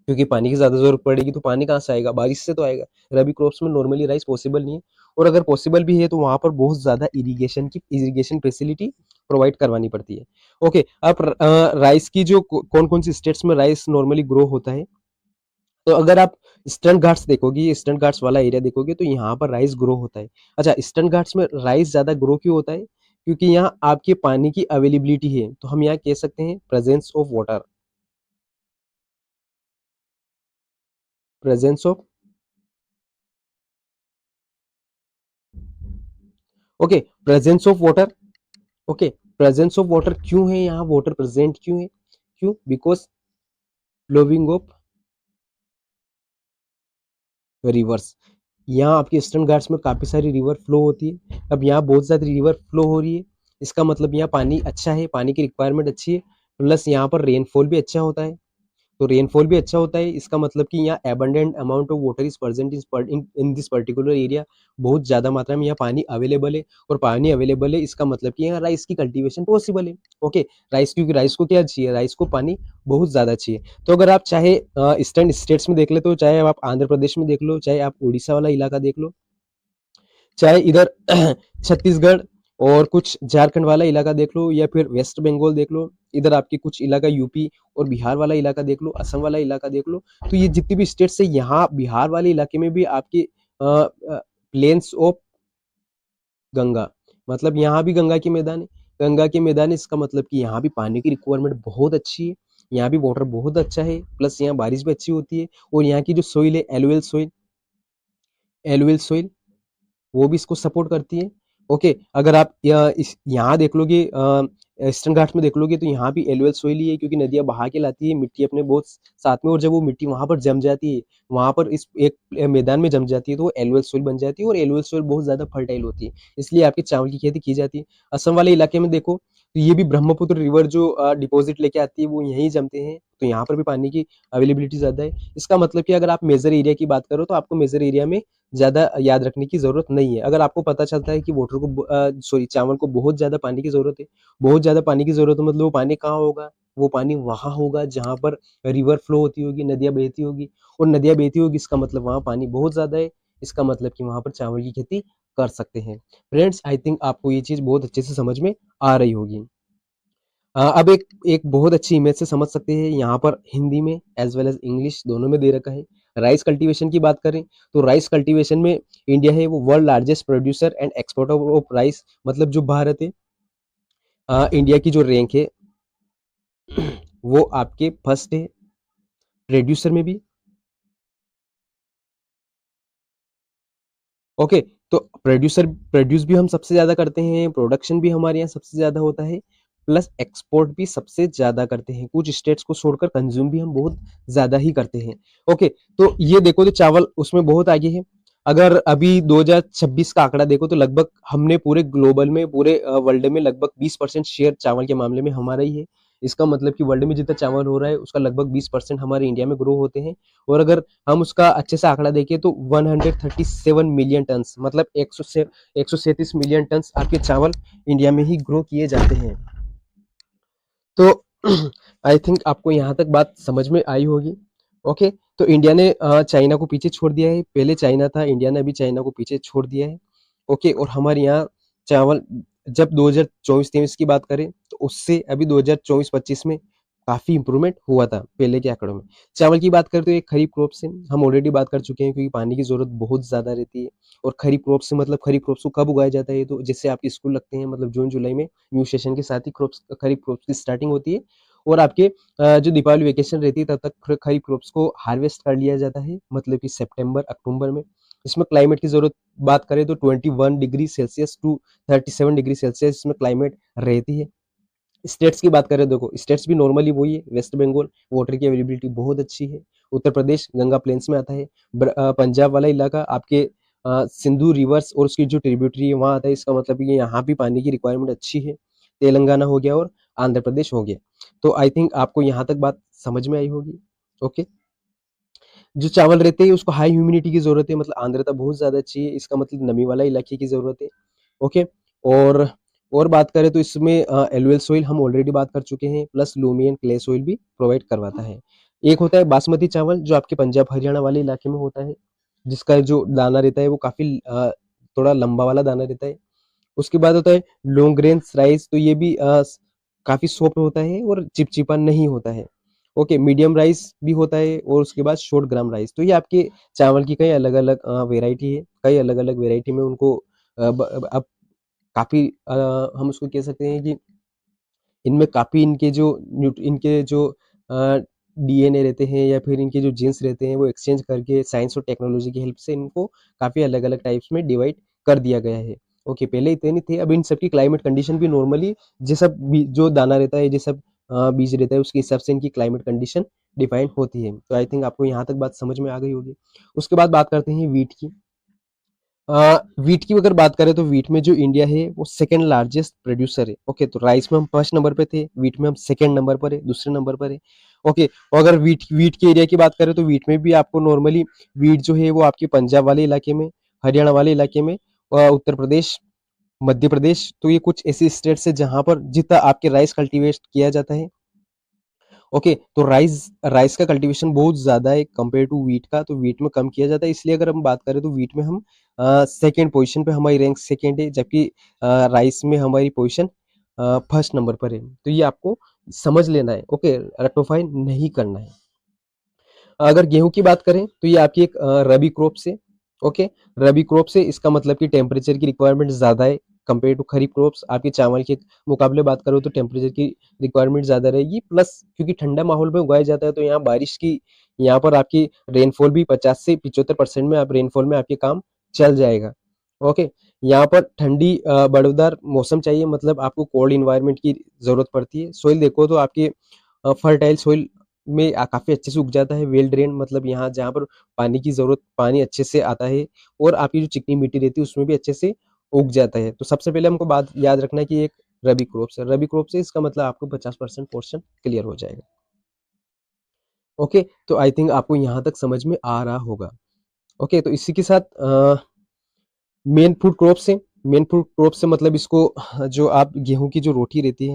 Speaker 1: क्योंकि पानी की ज़्यादा ज़रूरत पड़ेगी तो पानी कहाँ से आएगा? बारिश से तो आएगा। रबी क्रॉप्स में नॉर्मली राइस पॉसिबल नहीं है और अगर पॉसिबल भी है तो वहाँ पर बहुत ज़्यादा इरिगेशन फैसिलिटी प्रोवाइड करवानी पड़ती है। ओके, अब राइस की जो कौन-कौन सी स्टेट्स में राइस नॉर्मली ग्रो होता है, तो अगर आप ईस्टर्न घाट्स देखोगे, ईस्टर्न घाट्स वाला एरिया देखोगे तो यहाँ पर राइस ग्रो होता है। अच्छा, ईस्टर्न घाट्स में राइस ज़्यादा ग्रो क्यों होता है? क्योंकि यहाँ आपके पानी की अवेलेबिलिटी है। तो हम यहाँ कह सकते हैं presence of water, presence of okay, presence of water. Okay, presence of water क्यों है यहाँ, वाटर प्रेजेंट क्यों है? क्यों? बिकॉज फ्लोइंग ऑफ रिवर्स, यहाँ आपके ईस्टर्न घाट्स में काफी सारी रिवर फ्लो होती है। अब यहाँ बहुत ज्यादा रिवर फ्लो हो रही है, इसका मतलब यहाँ पानी अच्छा है, पानी की रिक्वायरमेंट अच्छी है, प्लस यहाँ पर रेनफॉल भी अच्छा होता है। तो रेनफॉल भी अच्छा होता है, इसका मतलब कि यहाँ abundant amount of water is present in this particular area. बहुत ज़्यादा मात्रा में यहाँ पानी अवेलेबल है और पानी अवेलेबल है इसका मतलब कि यहाँ राइस की कल्टीवेशन पॉसिबल है। ओके, राइस, क्योंकि राइस को क्या चाहिए? राइस को पानी बहुत ज़्यादा चाहिए। तो अगर आप चाहे ईस्टर्न स्टेट्स में देख ले, तो चाहे आप आंध्र प्रदेश में देख लो, चाहे आप उड़ीसा वाला इलाका देख लो, चाहे इधर छत्तीसगढ़ और कुछ झारखंड वाला इलाका देख लो, या फिर वेस्ट बंगाल देख लो, इधर आपके कुछ इलाका यूपी और बिहार वाला इलाका देख लो, असम वाला इलाका देख लो। तो ये जितनी भी स्टेट्स है, यहाँ बिहार वाले इलाके में भी आपके प्लेन्स ऑफ गंगा, मतलब यहाँ भी गंगा के मैदान है। गंगा के मैदान है, इसका मतलब कि यहाँ भी पानी की रिक्वायरमेंट बहुत अच्छी है, यहाँ भी वाटर बहुत अच्छा है, प्लस यहाँ बारिश भी अच्छी होती है और यहाँ की जो सोइल है, एलुअल सोइल, वो भी इसको सपोर्ट करती है। ओके, अगर आप इस यहाँ देख लोगे, ईस्टर्न घाट्स में देख लोगे तो यहाँ भी एलुअल सोइल ही है, क्योंकि नदियाँ बहा के लाती है मिट्टी अपने बहुत साथ में, और जब वो मिट्टी वहाँ पर जम जाती है, वहाँ पर इस एक मैदान में जम जाती है तो वो एलुअल सोइल बन जाती है और एलुअल सोइल बहुत ज़्यादा फर्टाइल होती है, इसलिए आपके चावल की खेती की जाती है। असम वाले इलाके में देखो तो ये भी ब्रह्मपुत्र रिवर जो डिपॉजिट लेके आती है वो यहीं जमते हैं, तो यहाँ पर भी पानी की अवेलेबिलिटी ज़्यादा है। इसका मतलब कि अगर आप मेजर एरिया की बात करो तो आपको मेजर एरिया में ज़्यादा याद रखने की ज़रूरत नहीं है। अगर आपको पता चलता है कि सॉरी चावल को बहुत ज़्यादा पानी की ज़रूरत है, बहुत ज़्यादा पानी की ज़रूरत है, मतलब वो पानी कहाँ होगा? वो पानी वहाँ होगा जहाँ पर रिवर फ्लो होती होगी, नदियाँ बहती होगी, और नदियाँ बहती होगी इसका मतलब वहाँ पानी बहुत ज़्यादा है, इसका मतलब कि वहाँ पर चावल की खेती कर सकते हैं। फ्रेंड्स, आई थिंक आपको ये चीज़ बहुत अच्छे से समझ में आ रही होगी। अब एक एक बहुत अच्छी इमेज से समझ सकते हैं, यहाँ पर हिंदी में एज़ वेल एज़ इंग्लिश दोनों में दे रखा है। राइस कल्टीवेशन की बात करें, तो राइस कल्टीवेशन में इंडिया है वो world largest producer and exporter of rice, मतलब जो भारत है, इंडिया की जो रैंक है वो आपके फर्स्ट है प्रोड्यूसर में भी। ओके, तो प्रोड्यूस भी हम सबसे ज़्यादा करते हैं, प्रोडक्शन भी हमारे यहाँ सबसे ज़्यादा होता है, प्लस एक्सपोर्ट भी सबसे ज़्यादा करते हैं। कुछ स्टेट्स को छोड़कर कंज्यूम भी हम बहुत ज़्यादा ही करते हैं। ओके, तो ये देखो तो चावल उसमें बहुत आगे है। अगर अभी 2026 का आंकड़ा देखो तो लगभग हमने पूरे ग्लोबल में, पूरे वर्ल्ड में लगभग 20% शेयर चावल के मामले में हमारा ही है। इसका मतलब कि वर्ल्ड में जितना चावल हो रहा है उसका लगभग 20% हमारे इंडिया में ग्रो होते हैं। और अगर हम उसका अच्छे से आंकड़ा देखें तो 137 मिलियन टन्स, मतलब 137 मिलियन टन्स आपके चावल इंडिया में ही ग्रो किए जाते हैं। तो आई थिंक आपको यहाँ तक बात समझ में आई होगी। ओके, तो इंडिया ने चाइना को पीछे छोड़ दिया है। पहले चाइना था, इंडिया ने अभी चाइना को पीछे छोड़ दिया है। ओके, और हमारे यहाँ चावल जब 2024-23 की बात करें तो उससे अभी 2024-25 में काफी इंप्रूवमेंट हुआ था पहले के आंकड़ों में। चावल की बात करें तो एक खरीफ क्रॉप से हम ऑलरेडी बात कर चुके हैं, क्योंकि पानी की जरूरत बहुत ज्यादा रहती है। और खरीफ क्रॉप से मतलब खरीफ क्रॉप्स को कब उगाया जाता है, तो जैसे आपके स्कूल लगते हैं, मतलब जून जुलाई में न्यू सेशन के साथ ही क्रॉप्स, खरीफ क्रॉप्स की स्टार्टिंग होती है। और आपके जो दीपावली वेकेशन रहती है तब तक खरीफ क्रॉप्स को हार्वेस्ट कर लिया जाता है, मतलब कि सितंबर अक्टूबर में। इसमें क्लाइमेट की जरूरत बात करें तो 21 degree Celsius to 37 degree Celsius इसमें क्लाइमेट रहती है। स्टेट्स की बात करें, देखो स्टेट्स भी नॉर्मली वही है। वेस्ट बंगाल वाटर की अवेलेबिलिटी बहुत अच्छी है। उत्तर प्रदेश गंगा प्लेन्स में आता है। पंजाब वाला इलाका आपके सिंधु रिवर्स और उसकी जो ट्रिब्यूटरी है वहाँ आता है, इसका मतलब ये यहाँ भी पानी की रिक्वायरमेंट अच्छी है। तेलंगाना हो गया और आंध्र प्रदेश हो गया। तो आई थिंक आपको यहाँ तक बात समझ में आई होगी। ओके, जो चावल रहते हैं उसको हाई ह्यूमिडिटी की जरूरत है, मतलब आर्द्रता बहुत ज्यादा चाहिए, इसका मतलब नमी वाला इलाके की जरूरत है। ओके, और और बात करें तो इसमें एलुअल सोइल हम ऑलरेडी बात कर चुके हैं, plus Lumi and clay soil भी प्रोवाइड करवाता है। एक होता है बासमती चावल जो आपके पंजाब हरियाणा वाले इलाके में होता है, जिसका जो दाना रहता है वो काफी थोड़ा लंबा वाला दाना रहता है। उसके बाद होता है लॉन्ग ग्रेन्स राइस, तो ये भी काफी सॉफ्ट होता है और चिपचिपा नहीं होता है। ओके, मीडियम राइस भी होता है, और उसके बाद शॉर्ट ग्राम राइस। तो ये आपके चावल की कई अलग अलग वेराइटी है, कई अलग अलग वेराइटी में उनको अब काफी हम उसको कह सकते हैं कि इनमें काफ़ी इनके जो डीएनए रहते हैं या फिर इनके जो जीन्स रहते हैं वो एक्सचेंज करके साइंस और टेक्नोलॉजी की हेल्प से इनको काफ़ी अलग-अलग टाइप्स में डिवाइड कर दिया गया है। ओके, पहले इतने नहीं थे, अब इन सब की क्लाइमेट कंडीशन भी नॉर्मली जो दाना रहता है, बीज रहता है उसके हिसाब से इनकी क्लाइमेट कंडीशन डिफाइन होती है। तो आई थिंक आपको यहाँ तक बात समझ में आ गई होगी। उसके बाद बात करते हैं व्हीट की। व्हीट की अगर बात करें तो व्हीट में जो इंडिया है वो सेकंड लार्जेस्ट प्रोड्यूसर है। ओके, तो राइस में हम फर्स्ट नंबर पे थे, व्हीट में हम सेकंड नंबर पर है, दूसरे नंबर पर है। ओके, और अगर व्हीट के एरिया की बात करें तो व्हीट में भी आपको नॉर्मली व्हीट जो है वो आपके पंजाब वाले इलाके में, हरियाणा वाले इलाके में, उत्तर प्रदेश, मध्य प्रदेश, तो ये कुछ ऐसे स्टेट्स है जहां पर जितना आपके राइस कल्टीवेट किया जाता है। ओके, तो राइस राइस का कल्टीवेशन बहुत ज़्यादा है कंपेयर टू व्हीट का, तो व्हीट में कम किया जाता है। इसलिए अगर हम बात करें तो व्हीट में हम सेकंड पोजीशन पे हमारी रैंक सेकंड है, जबकि राइस में हमारी पोजीशन फर्स्ट नंबर पर है। तो ये आपको समझ लेना है। ओके, रेक्टिफाई नहीं करना है। अगर गेहूं की बात करें तो ये आपकी एक रबी क्रॉप से। ओके, रबी क्रॉप से इसका मतलब कि टेम्परेचर की रिक्वायरमेंट ज़्यादा है कंपेयर टू खरीफ क्रॉप्स। आपके चावल के मुकाबले बात करो तो टेम्परेचर की रिक्वायरमेंट ज़्यादा रहेगी, प्लस क्योंकि ठंडा माहौल में उगाया जाता है तो यहाँ पर आपकी रेनफॉल भी 50 से 75% में, आप रेनफॉल में आपके काम चल जाएगा। ओके, यहाँ पर ठंडी बड़ेदार मौसम चाहिए, मतलब आपको कोल्ड इन्वायरमेंट की जरूरत पड़ती है। सोइल देखो तो आपकी फर्टाइल सोइल में काफ़ी अच्छे से उग जाता है, वेल ड्रेन, मतलब यहाँ जहाँ पर पानी अच्छे से आता है, और आपकी जो चिकनी मिट्टी रहती है उसमें भी अच्छे से उग जाता है। तो सबसे पहले हमको बात याद रखना है कि एक रबी क्रॉप से, इसका मतलब आपको 50% पोर्शन क्लियर हो जाएगा। ओके, तो आई थिंक आपको यहाँ तक समझ में आ रहा होगा। ओके, तो इसी के साथ मेन फूड क्रॉप से मतलब इसको जो आप गेहूँ की जो रोटी रहती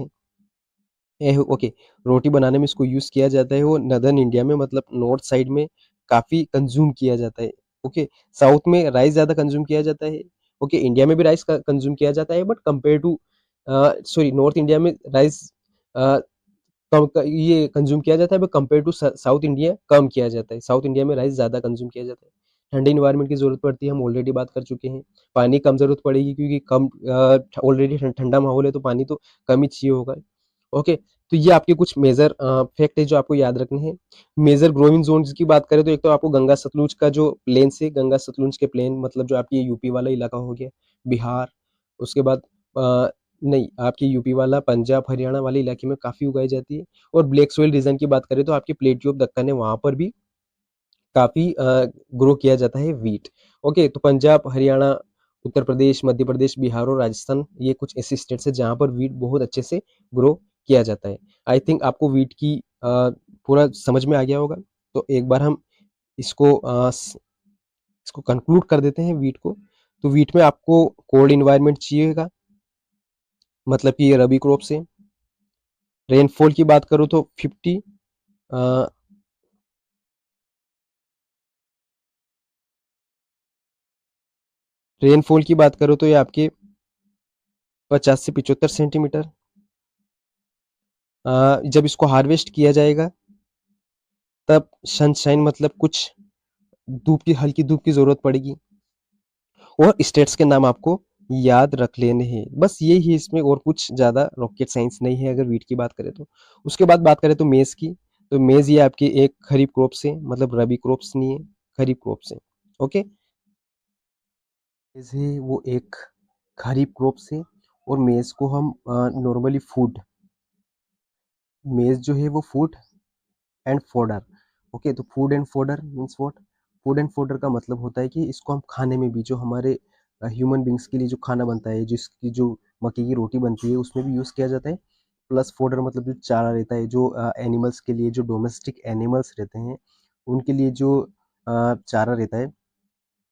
Speaker 1: है, ओके, रोटी बनाने में इसको यूज़ किया जाता है, वो नॉर्दर्न इंडिया में मतलब नॉर्थ साइड में काफ़ी कंज़्यूम किया जाता है। ओके, साउथ में राइस ज़्यादा कंज़्यूम किया जाता है। ओके, इंडिया में भी राइस क कंज़्यूम किया जाता है, but compare to sorry, North India में राइस अ, कम क ये कंज़्यूम किया जाता है, but compare to South India कम किया जाता है। साउथ इंडिया में राइस ज़्यादा कंज़्यूम किया जाता है। ठंडे एनवायरनमेंट की ज़रूरत पड़ती है, हम ऑलरेडी बात कर चुके हैं। पानी कम ज़रूरत पड़ेगी क्योंकि कम ऑलरेडी ठंडा माहौल है, तो पानी तो कम ही चाहिए होगा। ओके, तो ये आपके कुछ मेजर फैक्ट है जो आपको याद रखने हैं। मेजर ग्रोइंग जोन्स की बात करें तो एक तो आपको गंगा सतलुज का जो प्लेन से गंगा सतलुज के प्लेन मतलब जो आपकी यूपी वाला इलाका हो गया, बिहार, उसके बाद नहीं, आपकी यूपी वाला पंजाब हरियाणा वाले इलाके में काफ़ी उगाई जाती है। और ब्लैक सोइल रीजन की बात करें तो आपकी प्लेट्यू ऑफ दक्कन है, वहाँ पर भी काफ़ी ग्रो किया जाता है व्हीट। ओके, तो पंजाब, हरियाणा, उत्तर प्रदेश, मध्य प्रदेश, बिहार और राजस्थान, ये कुछ ऐसे स्टेट्स हैं जहाँ पर व्हीट बहुत अच्छे से ग्रो किया जाता है। आई थिंक आपको व्हीट की पूरा समझ में आ गया होगा। तो एक बार हम इसको इसको कंक्लूड कर देते हैं व्हीट को। तो व्हीट में आपको कोल्ड एनवायरनमेंट चाहिएगा, मतलब कि ये रबी क्रॉप्स है। रेनफॉल की बात करूँ तो 50 अ, रेनफॉल की बात करूँ तो ये आपके 50 से 75 सेंटीमीटर। जब इसको हार्वेस्ट किया जाएगा तब सनशाइन मतलब कुछ धूप की, हल्की धूप की ज़रूरत पड़ेगी। और स्टेट्स के नाम आपको याद रख लेने हैं। बस यही है इसमें, और कुछ ज़्यादा रॉकेट साइंस नहीं है अगर व्हीट की बात करें तो। उसके बाद बात करें तो मेज़ की, तो मेज़ ये आपकी एक खरीफ क्रॉप्स है, मतलब रबी क्रॉप्स नहीं है, खरीफ क्रॉप्स है। ओके? मेज़ है वो एक खरीफ क्रॉप्स है, और मेज़ को हम नॉर्मली फूड, मेज़ जो है वो फूड एंड फोडर। ओके, तो food and fodder means what? Food and fodder का मतलब होता है कि इसको हम खाने में भी, जो हमारे ह्यूमन बींग्स के लिए जो खाना बनता है, जिसकी जो मक्के की रोटी बनती है उसमें भी यूज़ किया जाता है। प्लस फोडर मतलब जो चारा रहता है, जो एनिमल्स के लिए, जो डोमेस्टिक एनिमल्स रहते हैं उनके लिए जो चारा रहता है,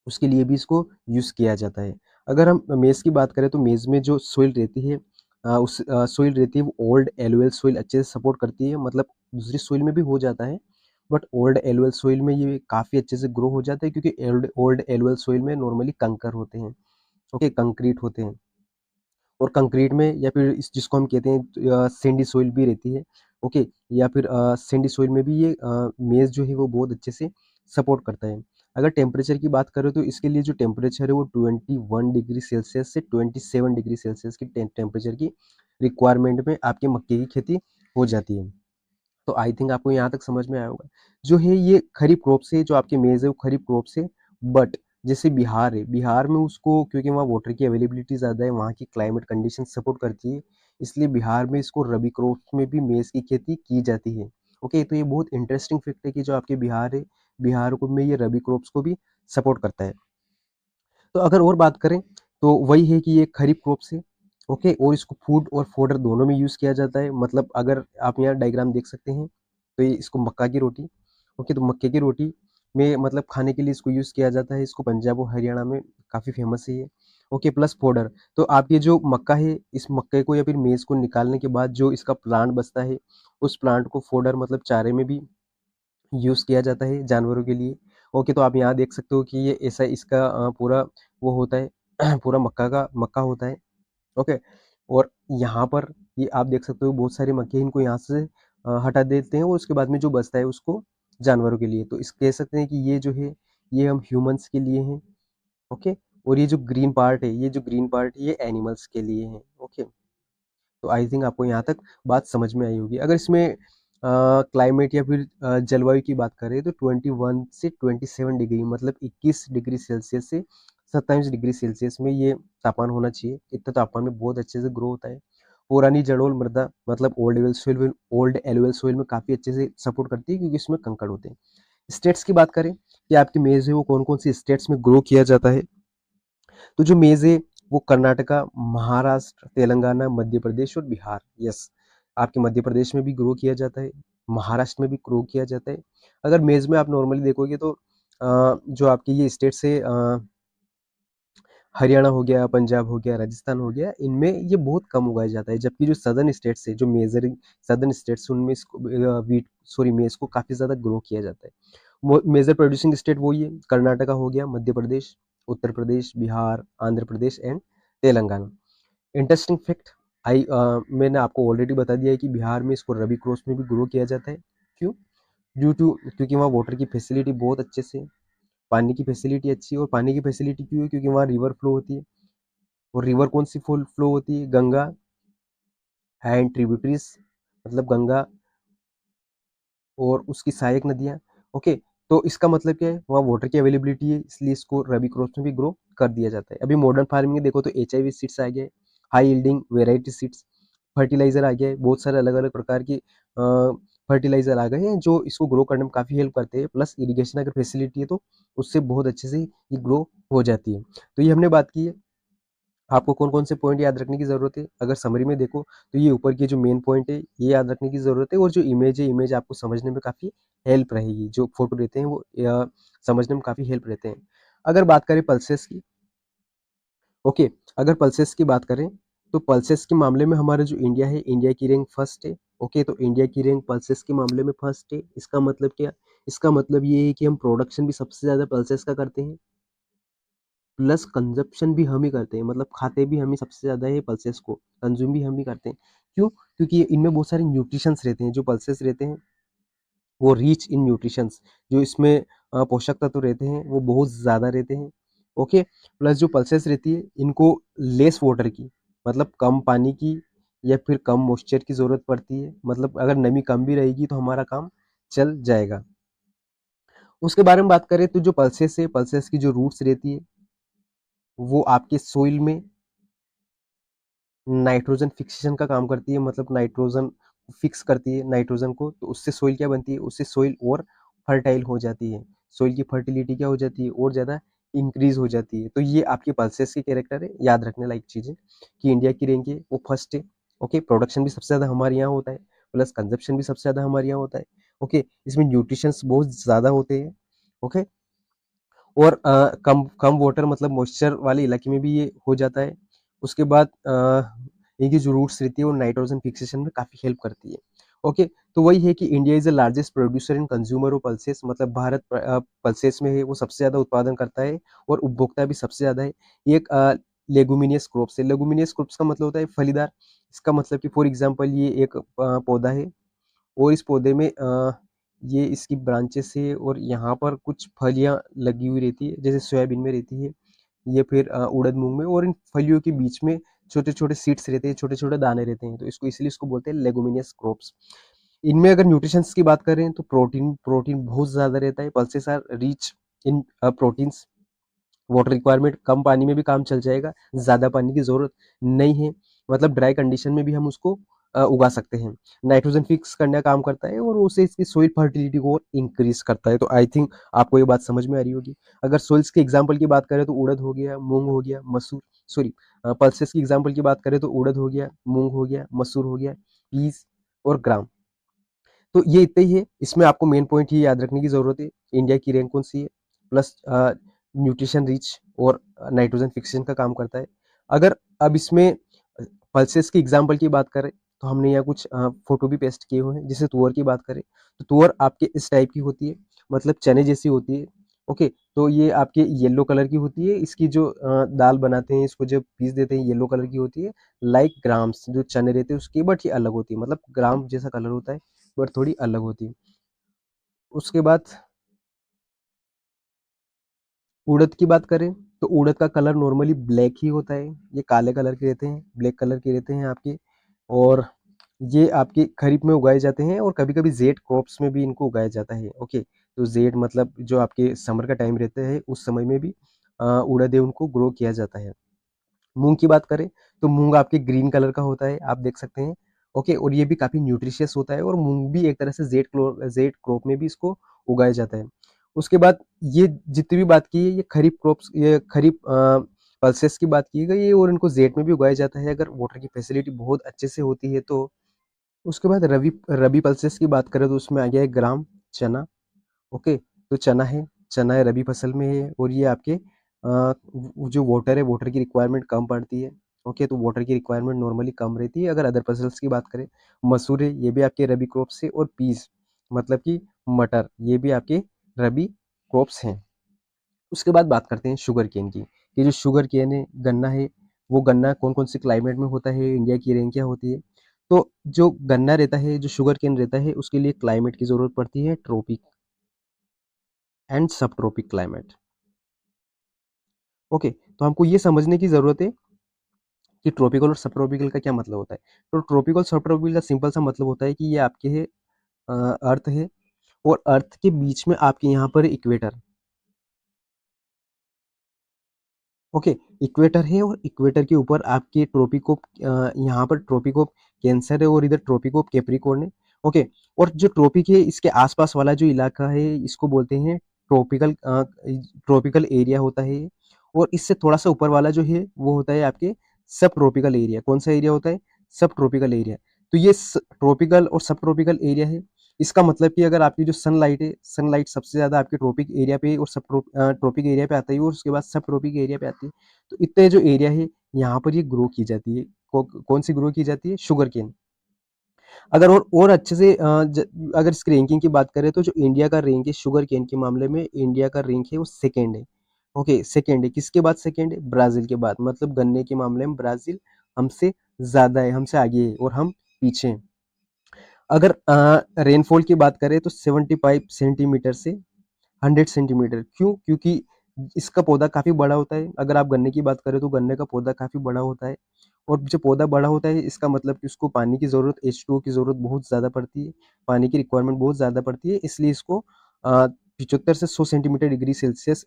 Speaker 1: उसके लिए भी इसको यूज़ किया जाता है। अगर हम मेज़ की बात करें तो मेज़ में जो सोइल रहती है, उस सोइल रहती है वो ओल्ड एलुअल सोइल अच्छे से सपोर्ट करती है, मतलब दूसरी सोइल में भी हो जाता है, बट ओल्ड एलुअल सोइल में ये काफ़ी अच्छे से ग्रो हो जाता है, क्योंकि ओल्ड ओल्ड एलुअल सोइल में नॉर्मली कंकर होते हैं, ओके, कंक्रीट होते हैं। और कंक्रीट में, या फिर इस जिसको हम कहते हैं सैंडी सॉइल भी रहती है, ओके, या फिर सैंडी सॉइल में भी ये मेज़ जो है वो बहुत अच्छे से सपोर्ट करता है। अगर टेम्परेचर की बात करें तो इसके लिए जो टेम्परेचर है वो 21 डिग्री सेल्सियस से 27 डिग्री सेल्सियस की टेम्परेचर की रिक्वायरमेंट में आपके मक्के की खेती हो जाती है। तो आई थिंक आपको यहाँ तक समझ में आया होगा। जो है ये खरीफ क्रॉप से, जो आपके मेज़ है वो खरीफ क्रॉप से, बट जैसे बिहार है, बिहार में उसको, क्योंकि वहाँ वाटर की अवेलेबिलिटी ज़्यादा है, वहाँ की क्लाइमेट कंडीशन सपोर्ट करती है, इसलिए बिहार में इसको रबी क्रॉप्स में भी मेज़ की खेती की जाती है। ओके, तो ये बहुत इंटरेस्टिंग फैक्ट है कि जो आपके बिहार है, बिहार को में ये रबी क्रॉप्स को भी सपोर्ट करता है। तो अगर और बात करें तो वही है कि ये खरीफ क्रॉप्स है, ओके, और इसको फूड और फोडर दोनों में यूज़ किया जाता है। मतलब अगर आप यहाँ डायग्राम देख सकते हैं तो ये इसको मक्का की रोटी, ओके, तो मक्के की रोटी में मतलब खाने के लिए इसको यूज़ किया जाता है। इसको पंजाब और हरियाणा में काफ़ी फेमस है ये, ओके, प्लस फोडर। तो आप ये जो मक्का है, इस मक्के को या फिर मेज़ को निकालने के बाद जो इसका प्लांट बचता है, उस प्लांट को फोडर मतलब चारे में भी यूज़ किया जाता है जानवरों के लिए। ओके, तो आप यहाँ देख सकते हो कि ये ऐसा इसका पूरा वो होता है, पूरा मक्का होता है, ओके। और यहाँ पर ये आप देख सकते हो बहुत सारे मक्के, इनको यहाँ से हटा देते हैं, और उसके बाद में जो बचता है उसको जानवरों के लिए, तो इस कह सकते हैं कि ये जो है ये हम ह्यूमंस के लिए हैं, ओके। और ये जो ग्रीन पार्ट है, ये जो ग्रीन पार्ट है ये एनिमल्स के लिए है, ओके। तो आई थिंक आपको यहाँ तक बात समझ में आई होगी। अगर इसमें क्लाइमेट या फिर जलवायु की बात करें तो 21 से 27 डिग्री, मतलब 21 डिग्री सेल्सियस से 27 डिग्री सेल्सियस में ये तापमान होना चाहिए। इतना तापमान में बहुत अच्छे से ग्रो होता है। पुरानी जलोढ़ मृदा मतलब ओल्ड एलुअल सोइल में काफ़ी अच्छे से सपोर्ट करती है, क्योंकि इसमें कंकड़ होते हैं। स्टेट्स की बात करें कि आपकी मेज़ है वो कौन कौन सी स्टेट्स में ग्रो किया जाता है, तो जो मेज़ है वो कर्नाटका, महाराष्ट्र, तेलंगाना, मध्य प्रदेश और बिहार, यस, आपके मध्य प्रदेश में भी ग्रो किया जाता है। महाराष्ट्र में भी ग्रो किया जाता है। अगर मेज़ में आप नॉर्मली देखोगे तो जो आपके ये स्टेट्स है हरियाणा हो गया, पंजाब हो गया, राजस्थान हो गया, इनमें ये बहुत कम उगाया जाता है। जबकि जो सदर्न स्टेट्स है, जो मेजरिंग सदर्न स्टेट्स उनमें इसको व्हीट सॉरी मेज़ को काफ़ी ज़्यादा ग्रो किया जाता है। मेजर प्रोड्यूसिंग स्टेट वही है, कर्नाटका हो गया, Madhya Pradesh, Uttar Pradesh, Bihar, Andhra Pradesh and Telangana. Interesting fact मैंने आपको ऑलरेडी बता दिया है कि बिहार में इसको रबी क्रॉप्स में भी ग्रो किया जाता है। क्यों? ड्यू टू क्योंकि वहाँ वाटर की फैसिलिटी बहुत अच्छे से है, पानी की फैसिलिटी अच्छी है। और पानी की फैसिलिटी क्यों है? क्योंकि वहाँ रिवर फ्लो होती है। और रिवर कौन सी फ्लो होती है? गंगा एंड ट्रिब्यूटरीज, मतलब गंगा और उसकी सहायक नदियाँ। ओके, तो इसका मतलब क्या है? वहाँ वाटर की अवेलेबिलिटी है, इसलिए इसको रबी क्रॉप्स में भी ग्रो कर दिया जाता है। अभी मॉडर्न फार्मिंग में देखो तो HIV सीड्स आ गए, high yielding variety seeds, fertiliser आ गया है, बहुत सारे अलग अलग प्रकार के फर्टिलाइजर आ गए हैं जो इसको ग्रो करने में काफ़ी हेल्प करते हैं। प्लस इरिगेशन अगर फैसिलिटी है तो उससे बहुत अच्छे से ये ग्रो हो जाती है। तो ये हमने बात की है। आपको कौन-कौन से पॉइंट याद रखने की ज़रूरत है? अगर समरी में देखो तो ये ऊपर के जो मेन पॉइंट है ये याद रखने की ज़रूरत है। और जो इमेज है, इमेज आपको समझने में काफ़ी हेल्प रहेगी। जो फ़ोटो रहते हैं वो समझने में काफ़ी हेल्प रहते हैं। अगर बात करें पल्सेस की, ओके, अगर पल्सेस की बात करें तो पल्सेस के मामले में हमारा जो इंडिया है, इंडिया की रैंक फर्स्ट है। ओके, तो इंडिया की रैंक पल्सेस के मामले में फर्स्ट है। इसका मतलब क्या? इसका मतलब ये है कि हम प्रोडक्शन भी सबसे ज़्यादा पल्सेस का करते हैं, प्लस कंजप्शन भी हम ही करते हैं, मतलब खाते भी हम ही सबसे ज़्यादा है पल्सेस को, कंज्यूम भी हम ही करते हैं। क्यों? क्योंकि इनमें बहुत सारे न्यूट्रिशंस रहते हैं, जो पल्सेस रहते हैं वो रिच इन न्यूट्रिशंस, जो इसमें पोषक तत्व रहते हैं वो बहुत ज़्यादा रहते हैं। ओके, प्लस जो पल्सेस रहती है इनको लेस वाटर की, मतलब कम पानी की या फिर कम मॉइस्चर की ज़रूरत पड़ती है। मतलब अगर नमी कम भी रहेगी तो हमारा काम चल जाएगा। उसके बारे में बात करें तो जो पल्सेस है, पल्सेस की जो रूट्स रहती है वो आपके सोइल में नाइट्रोजन फिक्सेशन का काम करती है, मतलब नाइट्रोजन फिक्स करती है नाइट्रोजन को। तो उससे सोइल क्या बनती है? उससे सोइल और फर्टाइल हो जाती है। सोइल की फर्टिलिटी क्या हो जाती है? और ज़्यादा इंक्रीज हो जाती है। तो ये आपके पल्सेस के कैरेक्टर है, याद रखने लायक चीज़ है कि इंडिया की रैंक है वो फर्स्ट है। ओके, प्रोडक्शन भी सबसे ज़्यादा हमारे यहाँ होता है, प्लस कंजप्शन भी सबसे ज़्यादा हमारे यहाँ होता है। ओके, इसमें न्यूट्रिशंस बहुत ज़्यादा होते हैं। ओके, और कम कम वाटर मतलब मॉइस्चर वाले इलाके में भी ये हो जाता है। उसके बाद इनकी जो रूट्स रहती है वो नाइट्रोजन फिक्सेशन में काफ़ी हेल्प करती है। ओके, तो वही है कि India is the largest producer and consumer of pulses, मतलब भारत पल्सेस में है वो सबसे ज़्यादा उत्पादन करता है और उपभोक्ता भी सबसे ज़्यादा है। ये एक लेगुमिनियस क्रॉप्स है। लेगुमिनियस क्रॉप्स का मतलब होता है फलीदार। इसका मतलब कि फॉर एग्ज़ाम्पल ये एक पौधा है और इस पौधे में ये इसकी ब्रांचेस है और यहाँ पर कुछ फलियाँ लगी हुई रहती है, जैसे सोयाबीन में रहती है या फिर उड़द मूँग में। और इन फलियों के बीच में छोटे-छोटे सीड्स रहते हैं, छोटे-छोटे दाने रहते हैं, तो इसको इसलिए इसको बोलते हैं लेगुमिनियस क्रॉप्स। इनमें अगर न्यूट्रिशंस की बात करें तो प्रोटीन प्रोटीन बहुत ज़्यादा रहता है। Pulses are rich in proteins. Water requirement कम पानी में भी काम चल जाएगा, ज़्यादा पानी की ज़रूरत नहीं है। मतलब ड्राई कंडीशन में भी हम उसको उगा सकते हैं। नाइट्रोजन फिक्स करने का काम करता है और उससे इसकी सॉइल फर्टिलिटी को और इंक्रीज़ करता है। तो आई थिंक आपको ये बात समझ में आ रही होगी। अगर सोइल्स के एग्ज़ाम्पल की बात करें तो उड़द हो गया, मूँग हो गया, मसूर, सॉरी पल्सेस की एग्ज़ाम्पल की बात करें तो उड़द हो गया, मूँग हो गया, मसूर हो गया, पीस और ग्राम। तो ये इतना ही है, इसमें आपको मेन पॉइंट ये याद रखने की ज़रूरत है, इंडिया की रैंक कौन-सी है, प्लस न्यूट्रिशन रिच और नाइट्रोजन फिक्सेशन का काम करता है। अगर अब इसमें पल्सेस के एग्ज़ाम्पल की बात करें, तो हमने यहाँ कुछ फ़ोटो भी पेस्ट किए हुए हैं। जैसे तुअर की बात करें, तो तुअर आपके इस टाइप की होती है, मतलब चने जैसी होती है। ओके, तो ये आपके येलो कलर की होती है। इसकी जो दाल बनाते हैं, इसको जब पीस देते हैं, येलो कलर की होती है। लाइक ग्राम्स जो चने रहते हैं उसकी, बट ये अलग होती है, मतलब ग्राम जैसा कलर होता है, बट थोड़ी अलग होती है। उसके बाद उड़द की बात करें, तो उड़द का कलर नॉर्मली ब्लैक ही होता है। ये काले कलर के रहते हैं, ब्लैक कलर के रहते हैं आपके। और ये आपके खरीफ में उगाए जाते हैं और कभी-कभी जेड क्रॉप्स में भी इनको उगाया जाता है। ओके, तो जेड मतलब जो आपके समर का टाइम रहता है, उस समय में भी उड़द है उनको ग्रो किया जाता है। मूँग की बात करें, तो मूँग आपके ग्रीन कलर का होता है, आप देख सकते हैं। ओके, और ये भी काफ़ी न्यूट्रिशियस होता है और मूँग भी एक तरह से जेड क्रॉप में भी इसको उगाया जाता है। उसके बाद ये जितनी भी बात की है, ये खरीफ क्रॉप्स, ये खरीफ पल्सेस की बात की गई है और इनको जेड में भी उगाया जाता है, अगर वाटर की फैसिलिटी बहुत अच्छे से होती है तो। उसके बाद रबी रबी पल्सेस की बात करें तो उसमें आ गया है ग्राम, चना। ओके, तो चना है रबी फसल में है और ये आपके जो वाटर है, वाटर की रिक्वायरमेंट कम पड़ती है। ओके, तो वाटर की रिक्वायरमेंट नॉर्मली कम रहती है। अगर अदर फसल्स की बात करें, मसूर है, ये भी आपके रबी क्रॉप्स है, और पीस मतलब कि मटर, ये भी आपके रबी क्रॉप्स हैं। उसके बाद बात करते हैं शुगर केन की, कि जो शुगर केन है, गन्ना है, वो गन्ना कौन कौन से क्लाइमेट में होता है, इंडिया की रेंज क्या होती है। तो जो गन्ना रहता है, जो शुगर केन रहता है, उसके लिए क्लाइमेट की जरूरत पड़ती है ट्रॉपिक एंड सब ट्रॉपिक क्लाइमेट। ओके, तो हमको ये समझने की जरूरत है कि ट्रॉपिकल और सब ट्रॉपिकल का क्या मतलब होता है। तो ट्रॉपिकल सब ट्रॉपिकल का सिंपल सा मतलब होता है कि ये आपके है अर्थ है, और अर्थ के बीच में आपके यहाँ पर इक्वेटर। ओके, इक्वेटर है, और इक्वेटर के ऊपर आपके ट्रॉपिक ऑफ यहाँ पर ट्रॉपिक ऑफ कैंसर है, और इधर ट्रॉपिक ऑफ कैप्रिकॉर्न है। ओके, और जो ट्रॉपिक है, इसके आसपास वाला जो इलाका है, इसको बोलते हैं ट्रॉपिकल, ट्रॉपिकल एरिया होता है ये। और इससे थोड़ा सा ऊपर वाला जो है, वो होता है आपके सब ट्रॉपिकल एरिया। कौन सा एरिया होता है? सब ट्रॉपिकल एरिया। तो ये ट्रॉपिकल और सब ट्रॉपिकल एरिया है। इसका मतलब कि अगर आपकी जो सनलाइट है, सनलाइट सबसे ज्यादा आपके ट्रॉपिक एरिया पे और सब ट्रॉपिक एरिया पे आता है, और उसके बाद सब ट्रॉपिक एरिया पे आती है। तो इतने जो एरिया है, यहाँ पर ये ग्रो की जाती है। कौन सी ग्रो की जाती है? Sugar cane. अगर और अच्छे से अगर इसकी रैंकिंग की बात करें, तो जो इंडिया का रैंक है शुगर केन के मामले में, इंडिया का रैंक है वो सेकेंड है। ओके, सेकेंड है। किसके बाद सेकेंड है? ब्राजील के बाद। मतलब गन्ने के मामले में ब्राजील हमसे ज्यादा है, हमसे आगे है, और हम पीछे हैं। अगर रेनफॉल की बात करें तो 75 सेंटीमीटर से 100 सेंटीमीटर। क्यों? क्योंकि इसका पौधा काफी बड़ा होता है। अगर आप गन्ने की बात करें तो गन्ने का पौधा काफी बड़ा होता है, और जब पौधा बड़ा होता है, इसका मतलब कि उसको पानी की जरूरत, H2O की जरूरत बहुत ज्यादा पड़ती है। पानी की रिक्वायरमेंट बहुत ज्यादा पड़ती है, इसलिए इसको 75 से 100 सेंटीमीटर डिग्री सेल्सियस,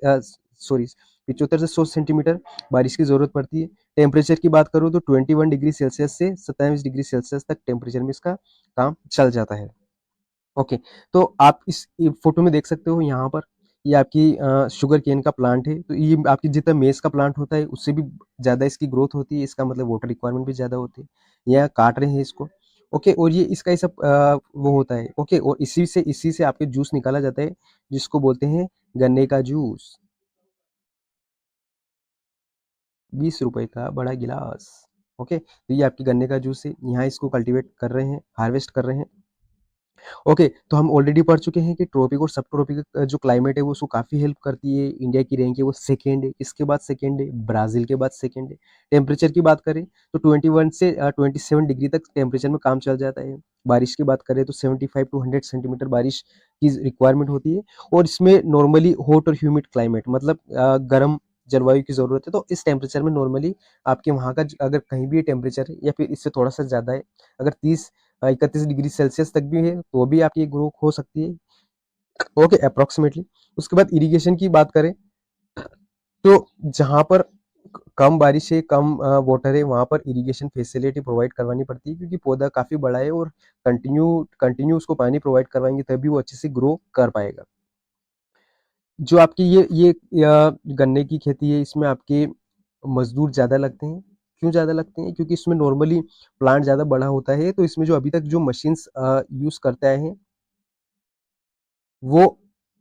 Speaker 1: सॉरी, 75 से 100 सेंटीमीटर बारिश की जरूरत पड़ती है। टेम्परेचर की बात करूँ तो 21 डिग्री सेल्सियस से 27 डिग्री सेल्सियस तक टेम्परेचर में इसका काम चल जाता है। ओके, तो आप इस फोटो में देख सकते हो यहाँ पर, ये आपकी शुगर केन का प्लांट है। तो ये आपकी जितना मेज का प्लांट होता है, उससे भी ज़्यादा इसकी ग्रोथ होती है। इसका मतलब वाटर रिक्वायरमेंट भी ज़्यादा होती है। यहाँ काट रहे हैं इसको। ओके, और ये इसका ये सब वो होता है। ओके, और इसी से आपके जूस निकाला जाता है, जिसको बोलते हैं गन्ने का जूस। 20 रुपए का बड़ा गिलास। ओके, तो ये आपकी गन्ने का जूस है। यहाँ इसको कल्टीवेट कर रहे हैं, हार्वेस्ट कर रहे हैं। ओके, तो हम ऑलरेडी पढ़ चुके हैं कि ट्रॉपिक और सब ट्रॉपिक जो क्लाइमेट है, वो उसको काफ़ी हेल्प करती है। इंडिया की रैंक है वो सेकेंड है। इसके बाद सेकेंड है ब्राज़ील, के बाद सेकेंड है। टेम्परेचर की बात करें तो 21 से 27 डिग्री तक टेम्परेचर में काम चल जाता है। बारिश की बात करें तो 75 टू 100 सेंटीमीटर बारिश की रिक्वायरमेंट होती है। और इसमें नॉर्मली हॉट और ह्यूमिड क्लाइमेट, मतलब गर्म जलवायु की ज़रूरत है। तो इस टेम्परेचर में नॉर्मली आपके वहाँ का अगर कहीं भी टेम्परेचर है, या फिर इससे थोड़ा सा ज़्यादा है, अगर 30 31 डिग्री सेल्सियस तक भी है, तो भी आपकी ग्रो हो सकती है। Okay, approximately. उसके बाद इरिगेशन की बात करें, तो जहाँ पर कम बारिश है, कम वाटर है, वहाँ पर इरिगेशन फैसिलिटी प्रोवाइड करवानी पड़ती है, क्योंकि पौधा काफ़ी बड़ा है, और कंटिन्यू कंटिन्यू उसको पानी प्रोवाइड करवाएंगे तभी वो अच्छे से ग्रो कर पाएगा। जो आपकी ये गन्ने की खेती है, इसमें आपके मजदूर ज़्यादा लगते हैं। क्यों ज़्यादा लगते हैं? क्योंकि इसमें नॉर्मली प्लांट ज़्यादा बड़ा होता है, तो इसमें जो अभी तक जो मशीन्स यूज़ करते आए हैं, वो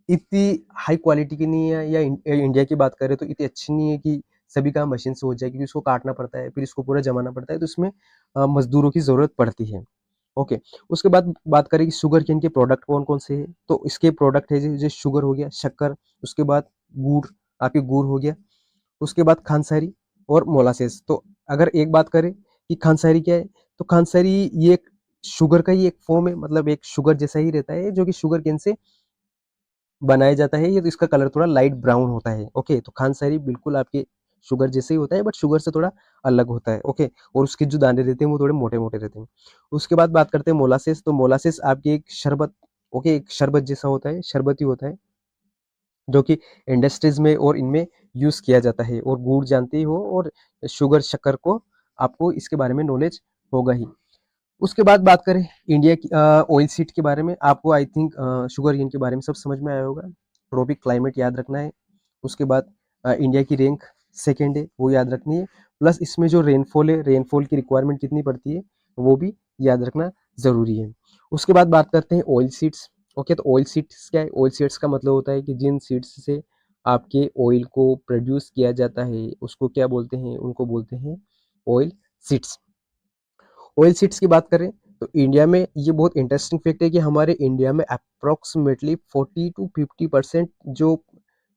Speaker 1: इतनी हाई क्वालिटी की नहीं है, या इंडिया की बात करें तो इतनी अच्छी नहीं है कि सभी काम मशीन से हो जाए, क्योंकि उसको काटना पड़ता है, फिर इसको पूरा जमाना पड़ता है, तो इसमें मजदूरों की ज़रूरत पड़ती है। ओके, उसके बाद बात करें कि शुगर केन के प्रोडक्ट कौन-कौन से हैं, तो इसके प्रोडक्ट है जैसे शुगर हो गया, शक्कर, उसके बाद गुड़, आपके गुड़ हो गया, उसके बाद खांडसारी और मोलासेस। तो अगर एक बात करें कि खांडसारी क्या है, तो खांडसारी ये एक शुगर का ही एक फॉर्म है, मतलब एक शुगर जैसा ही रहता है, जो कि शुगर केन से बनाया जाता है। ये तो इसका कलर थोड़ा लाइट ब्राउन होता है। ओके, तो खांडसारी बिल्कुल आपके शुगर जैसे ही होता है, बट शुगर से थोड़ा अलग होता है। ओके, और उसके जो दाने रहते हैं वो थोड़े मोटे मोटे रहते हैं। उसके बाद बात करते हैं मोलासेस। तो मोलासेस आपकी एक शरबत, ओके, एक शरबत जैसा होता है, शरबती होता है, जो कि इंडस्ट्रीज में और इनमें यूज किया जाता है। और गुड़ जानते ही हो, और शुगर शक्कर को आपको इसके बारे में नॉलेज होगा ही। उसके बाद बात करें इंडिया की ऑयल सीड के बारे में, आपको आई थिंक शुगर केन के बारे में सब समझ में आया होगा। ट्रॉपिक क्लाइमेट याद रखना है। उसके बाद इंडिया की रैंक सेकेंड है, वो याद रखनी है। प्लस इसमें जो रेनफॉल है, रेनफॉल की रिक्वायरमेंट कितनी पड़ती है, वो भी याद रखना ज़रूरी है। उसके बाद बात करते हैं ऑयल सीड्स। ओके, तो ऑयल सीड्स क्या है? ऑयल सीड्स का मतलब होता है कि जिन सीड्स से आपके ऑयल को प्रोड्यूस किया जाता है, उसको क्या बोलते हैं? उनको बोलते हैं ऑयल सीड्स। ऑयल सीड्स की बात करें तो इंडिया में ये बहुत इंटरेस्टिंग फैक्ट है कि हमारे इंडिया में अप्रॉक्सीमेटली 40 टू 50% जो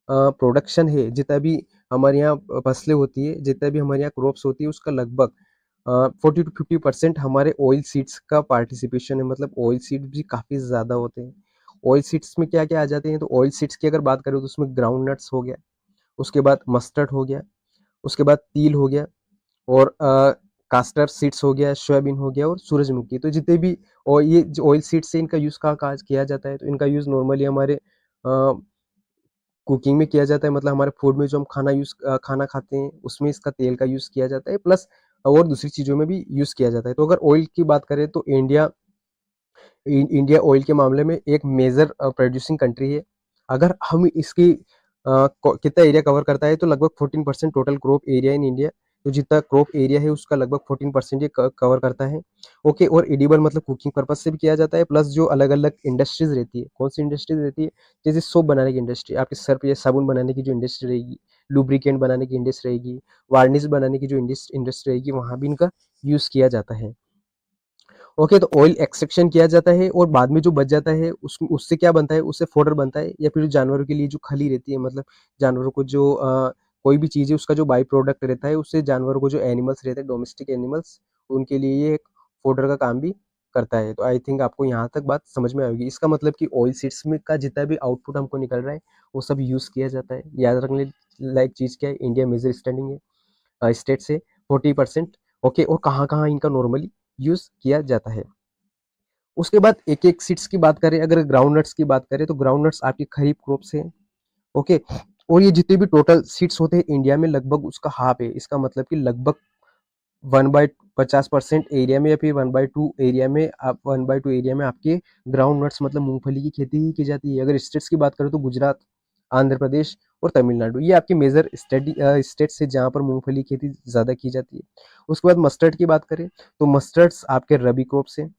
Speaker 1: प्रोडक्शन है, जितना भी हमारे यहाँ फसलें होती है, जितना भी हमारे यहाँ क्रॉप्स होती है, उसका लगभग 40 to 50% हमारे ऑयल सीड्स का पार्टिसिपेशन है। मतलब ऑयल सीड्स भी काफ़ी ज़्यादा होते हैं। ऑयल सीड्स में क्या क्या आ जाते हैं? तो ऑयल सीड्स की अगर बात करें तो उसमें ग्राउंड नट्स हो गया, उसके बाद मस्टर्ड हो गया, उसके बाद तिल हो गया, और कास्टर सीड्स हो गया, सोयाबीन हो गया और सूरजमुखी। तो जितने भी और ये जो ऑयल सीड्स है, इनका यूज़ कहाँ कहाँ किया जाता है? तो इनका यूज़ नॉर्मली हमारे कुकिंग में किया जाता है। मतलब हमारे फूड में जो हम खाना खाते हैं, उसमें इसका तेल का यूज़ किया जाता है, प्लस और दूसरी चीज़ों में भी यूज़ किया जाता है। तो अगर ऑयल की बात करें तो इंडिया ऑयल के मामले में एक मेजर प्रोड्यूसिंग कंट्री है। अगर हम इसकी कितना एरिया कवर करता है, तो लगभग 14% total crop area in India. तो जितना क्रॉप एरिया है उसका लगभग 14% ये कवर करता है। ओके, और एडिबल मतलब कुकिंग पर्पज से भी किया जाता है, प्लस जो अलग अलग इंडस्ट्रीज रहती है, कौन सी इंडस्ट्रीज रहती है? जैसे सोप बनाने की इंडस्ट्री, आपके सर पे साबुन बनाने की जो इंडस्ट्री रहेगी, लुब्रिकेंट बनाने की इंडस्ट्री रहेगी, वार्निश बनाने की जो इंडस्ट्री रहेगी, वहाँ भी इनका यूज़ किया जाता है। ओके, तो ऑयल एक्सट्रैक्शन किया जाता है और बाद में जो बच जाता है उससे क्या बनता है? उससे फोडर बनता है, या फिर जानवरों के लिए जो खली रहती है, मतलब जानवरों को जो कोई भी चीज़ है उसका जो बाई प्रोडक्ट रहता है, उससे जानवरों को जो एनिमल्स रहते हैं, डोमेस्टिक एनिमल्स, उनके लिए ये एक फोडर का काम भी करता है। तो आई थिंक आपको यहाँ तक बात समझ में आएगी। इसका मतलब कि ऑयल सीड्स में का जितना भी आउटपुट हमको निकल रहा है, वो सब यूज़ किया जाता है। याद रखने लायक चीज़ क्या है? इंडिया मेजर स्टैंडिंग है स्टेट से 40%। ओके, और कहाँ कहाँ इनका नॉर्मली यूज़ किया जाता है। उसके बाद एक-एक सीड्स की बात करें, अगर ग्राउंड नट्स की बात करें, तो ग्राउंड नट्स आपकी खरीफ क्रॉप्स हैं। ओके, और ये जितने भी टोटल सीड्स होते हैं इंडिया में, लगभग उसका हाफ है। इसका मतलब कि लगभग 1/50% एरिया में, या फिर 1/2 एरिया में, आप 1/2 एरिया में आपके ग्राउंड नट्स मतलब मूंगफली की खेती ही की जाती है। अगर स्टेट्स की बात करें तो गुजरात, आंध्र प्रदेश और तमिलनाडु, ये आपके मेजर स्टेट्स है जहाँ पर मूंगफली की खेती ज़्यादा की जाती है। उसके बाद मस्टर्ड की बात करें तो मस्टर्ड्स आपके रबी क्रॉप्स हैं।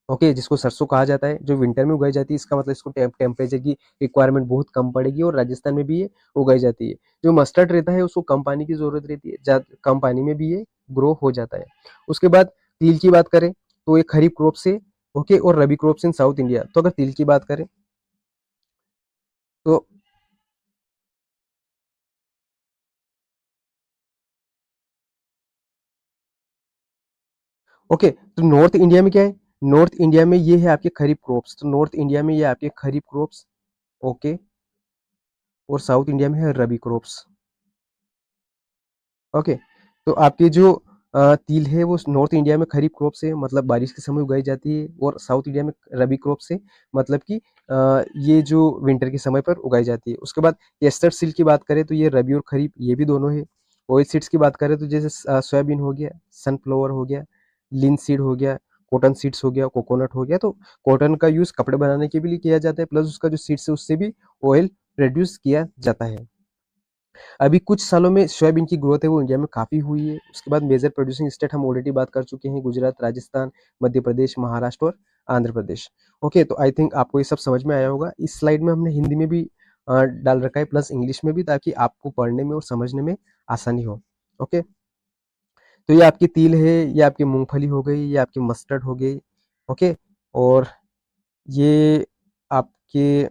Speaker 1: ओके, जिसको सरसों कहा जाता है, जो विंटर में उगाई जाती है। इसका मतलब इसको टेम्परेचर की रिक्वायरमेंट बहुत कम पड़ेगी, और राजस्थान में भी ये उगाई जाती है। जो मस्टर्ड रहता है उसको कम पानी की ज़रूरत रहती है, कम पानी में भी ये ग्रो हो जाता है। उसके बाद तिल की बात करें तो ये खरीफ क्रॉप से, ओके, और रबी क्रॉप्स इन साउथ इंडिया। तो अगर तिल की बात करें तो ओके, तो नॉर्थ इंडिया में क्या है? नॉर्थ इंडिया में ये है आपके खरीफ क्रॉप्स। तो नॉर्थ इंडिया में ये आपके खरीफ क्रॉप्स, ओके, और साउथ इंडिया में है रबी क्रॉप्स। ओके, तो आपकी जो तिल है वो नॉर्थ इंडिया में खरीफ क्रॉप से, मतलब बारिश के समय उगाई जाती है, और साउथ इंडिया में रबी क्रॉप से, मतलब कि ये जो विंटर के समय पर उगाई जाती है। उसके बाद केस्टर सीड की बात करें तो ये रबी और खरीफ ये भी दोनों है। ऑयल सीड्स की बात करें तो जैसे सोयाबीन हो गया, सनफ्लावर हो गया, लिन सीड हो गया, कॉटन सीड्स हो गया, कोकोनट हो गया। तो कॉटन का यूज़ कपड़े बनाने के भी लिए किया जाता है, प्लस उसका जो सीड्स है उससे भी ऑयल प्रोड्यूस किया जाता है। अभी कुछ सालों में सोयाबीन की ग्रोथ है वो इंडिया में काफ़ी हुई है। उसके बाद मेजर प्रोड्यूसिंग स्टेट हम ऑलरेडी बात कर चुके हैं, गुजरात, राजस्थान, मध्य प्रदेश, महाराष्ट्र और आंध्र प्रदेश। ओके, तो आई थिंक आपको ये सब समझ में आया होगा। इस स्लाइड में हमने हिंदी में भी डाल रखा है, प्लस इंग्लिश में भी, ताकि आपको पढ़ने में और समझने में आसानी हो। ओके, तो ये आपकी तिल है, ये आपकी मूंगफली हो गई, ये आपकी मस्टर्ड हो गई। ओके, और ये आपके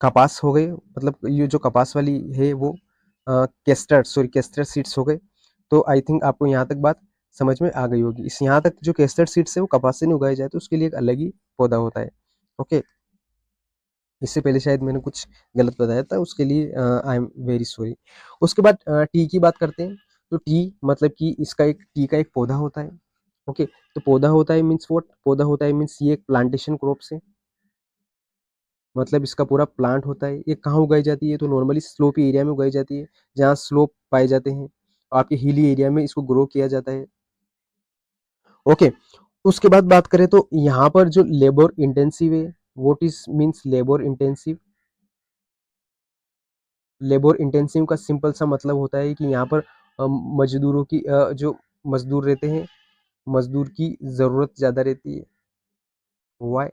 Speaker 1: कपास हो गए, मतलब ये जो कपास वाली है वो केस्टर सीड्स हो गए। तो आई थिंक आपको यहाँ तक बात समझ में आ गई होगी। इस यहाँ तक जो केस्टर सीड्स है वो कपास से नहीं उगाए जाते, उसके लिए एक अलग ही पौधा होता है। ओके, इससे पहले शायद मैंने कुछ गलत बताया था, उसके लिए आई एम वेरी सॉरी। उसके बाद टी की बात करते हैं। तो टी मतलब कि इसका एक टी का एक पौधा होता है। ओके, तो पौधा होता है मीन्स व्हाट? पौधा होता है मीन्स ये एक प्लांटेशन क्रॉप से, मतलब इसका पूरा प्लांट होता है। ये कहाँ उगाई जाती है? तो नॉर्मली स्लोपी एरिया में उगाई जाती है, जहाँ स्लोप पाए जाते हैं। आपके हिली एरिया में इसको ग्रो किया जाता है। ओके, उसके बाद बात करें तो यहाँ पर जो लेबर इंटेंसिव है, what is means labour intensive? Labour intensive का सिंपल सा मतलब होता है कि यहाँ पर मजदूरों की जो मजदूर रहते हैं, मज़दूर की ज़रूरत ज़्यादा रहती है। व्हाई?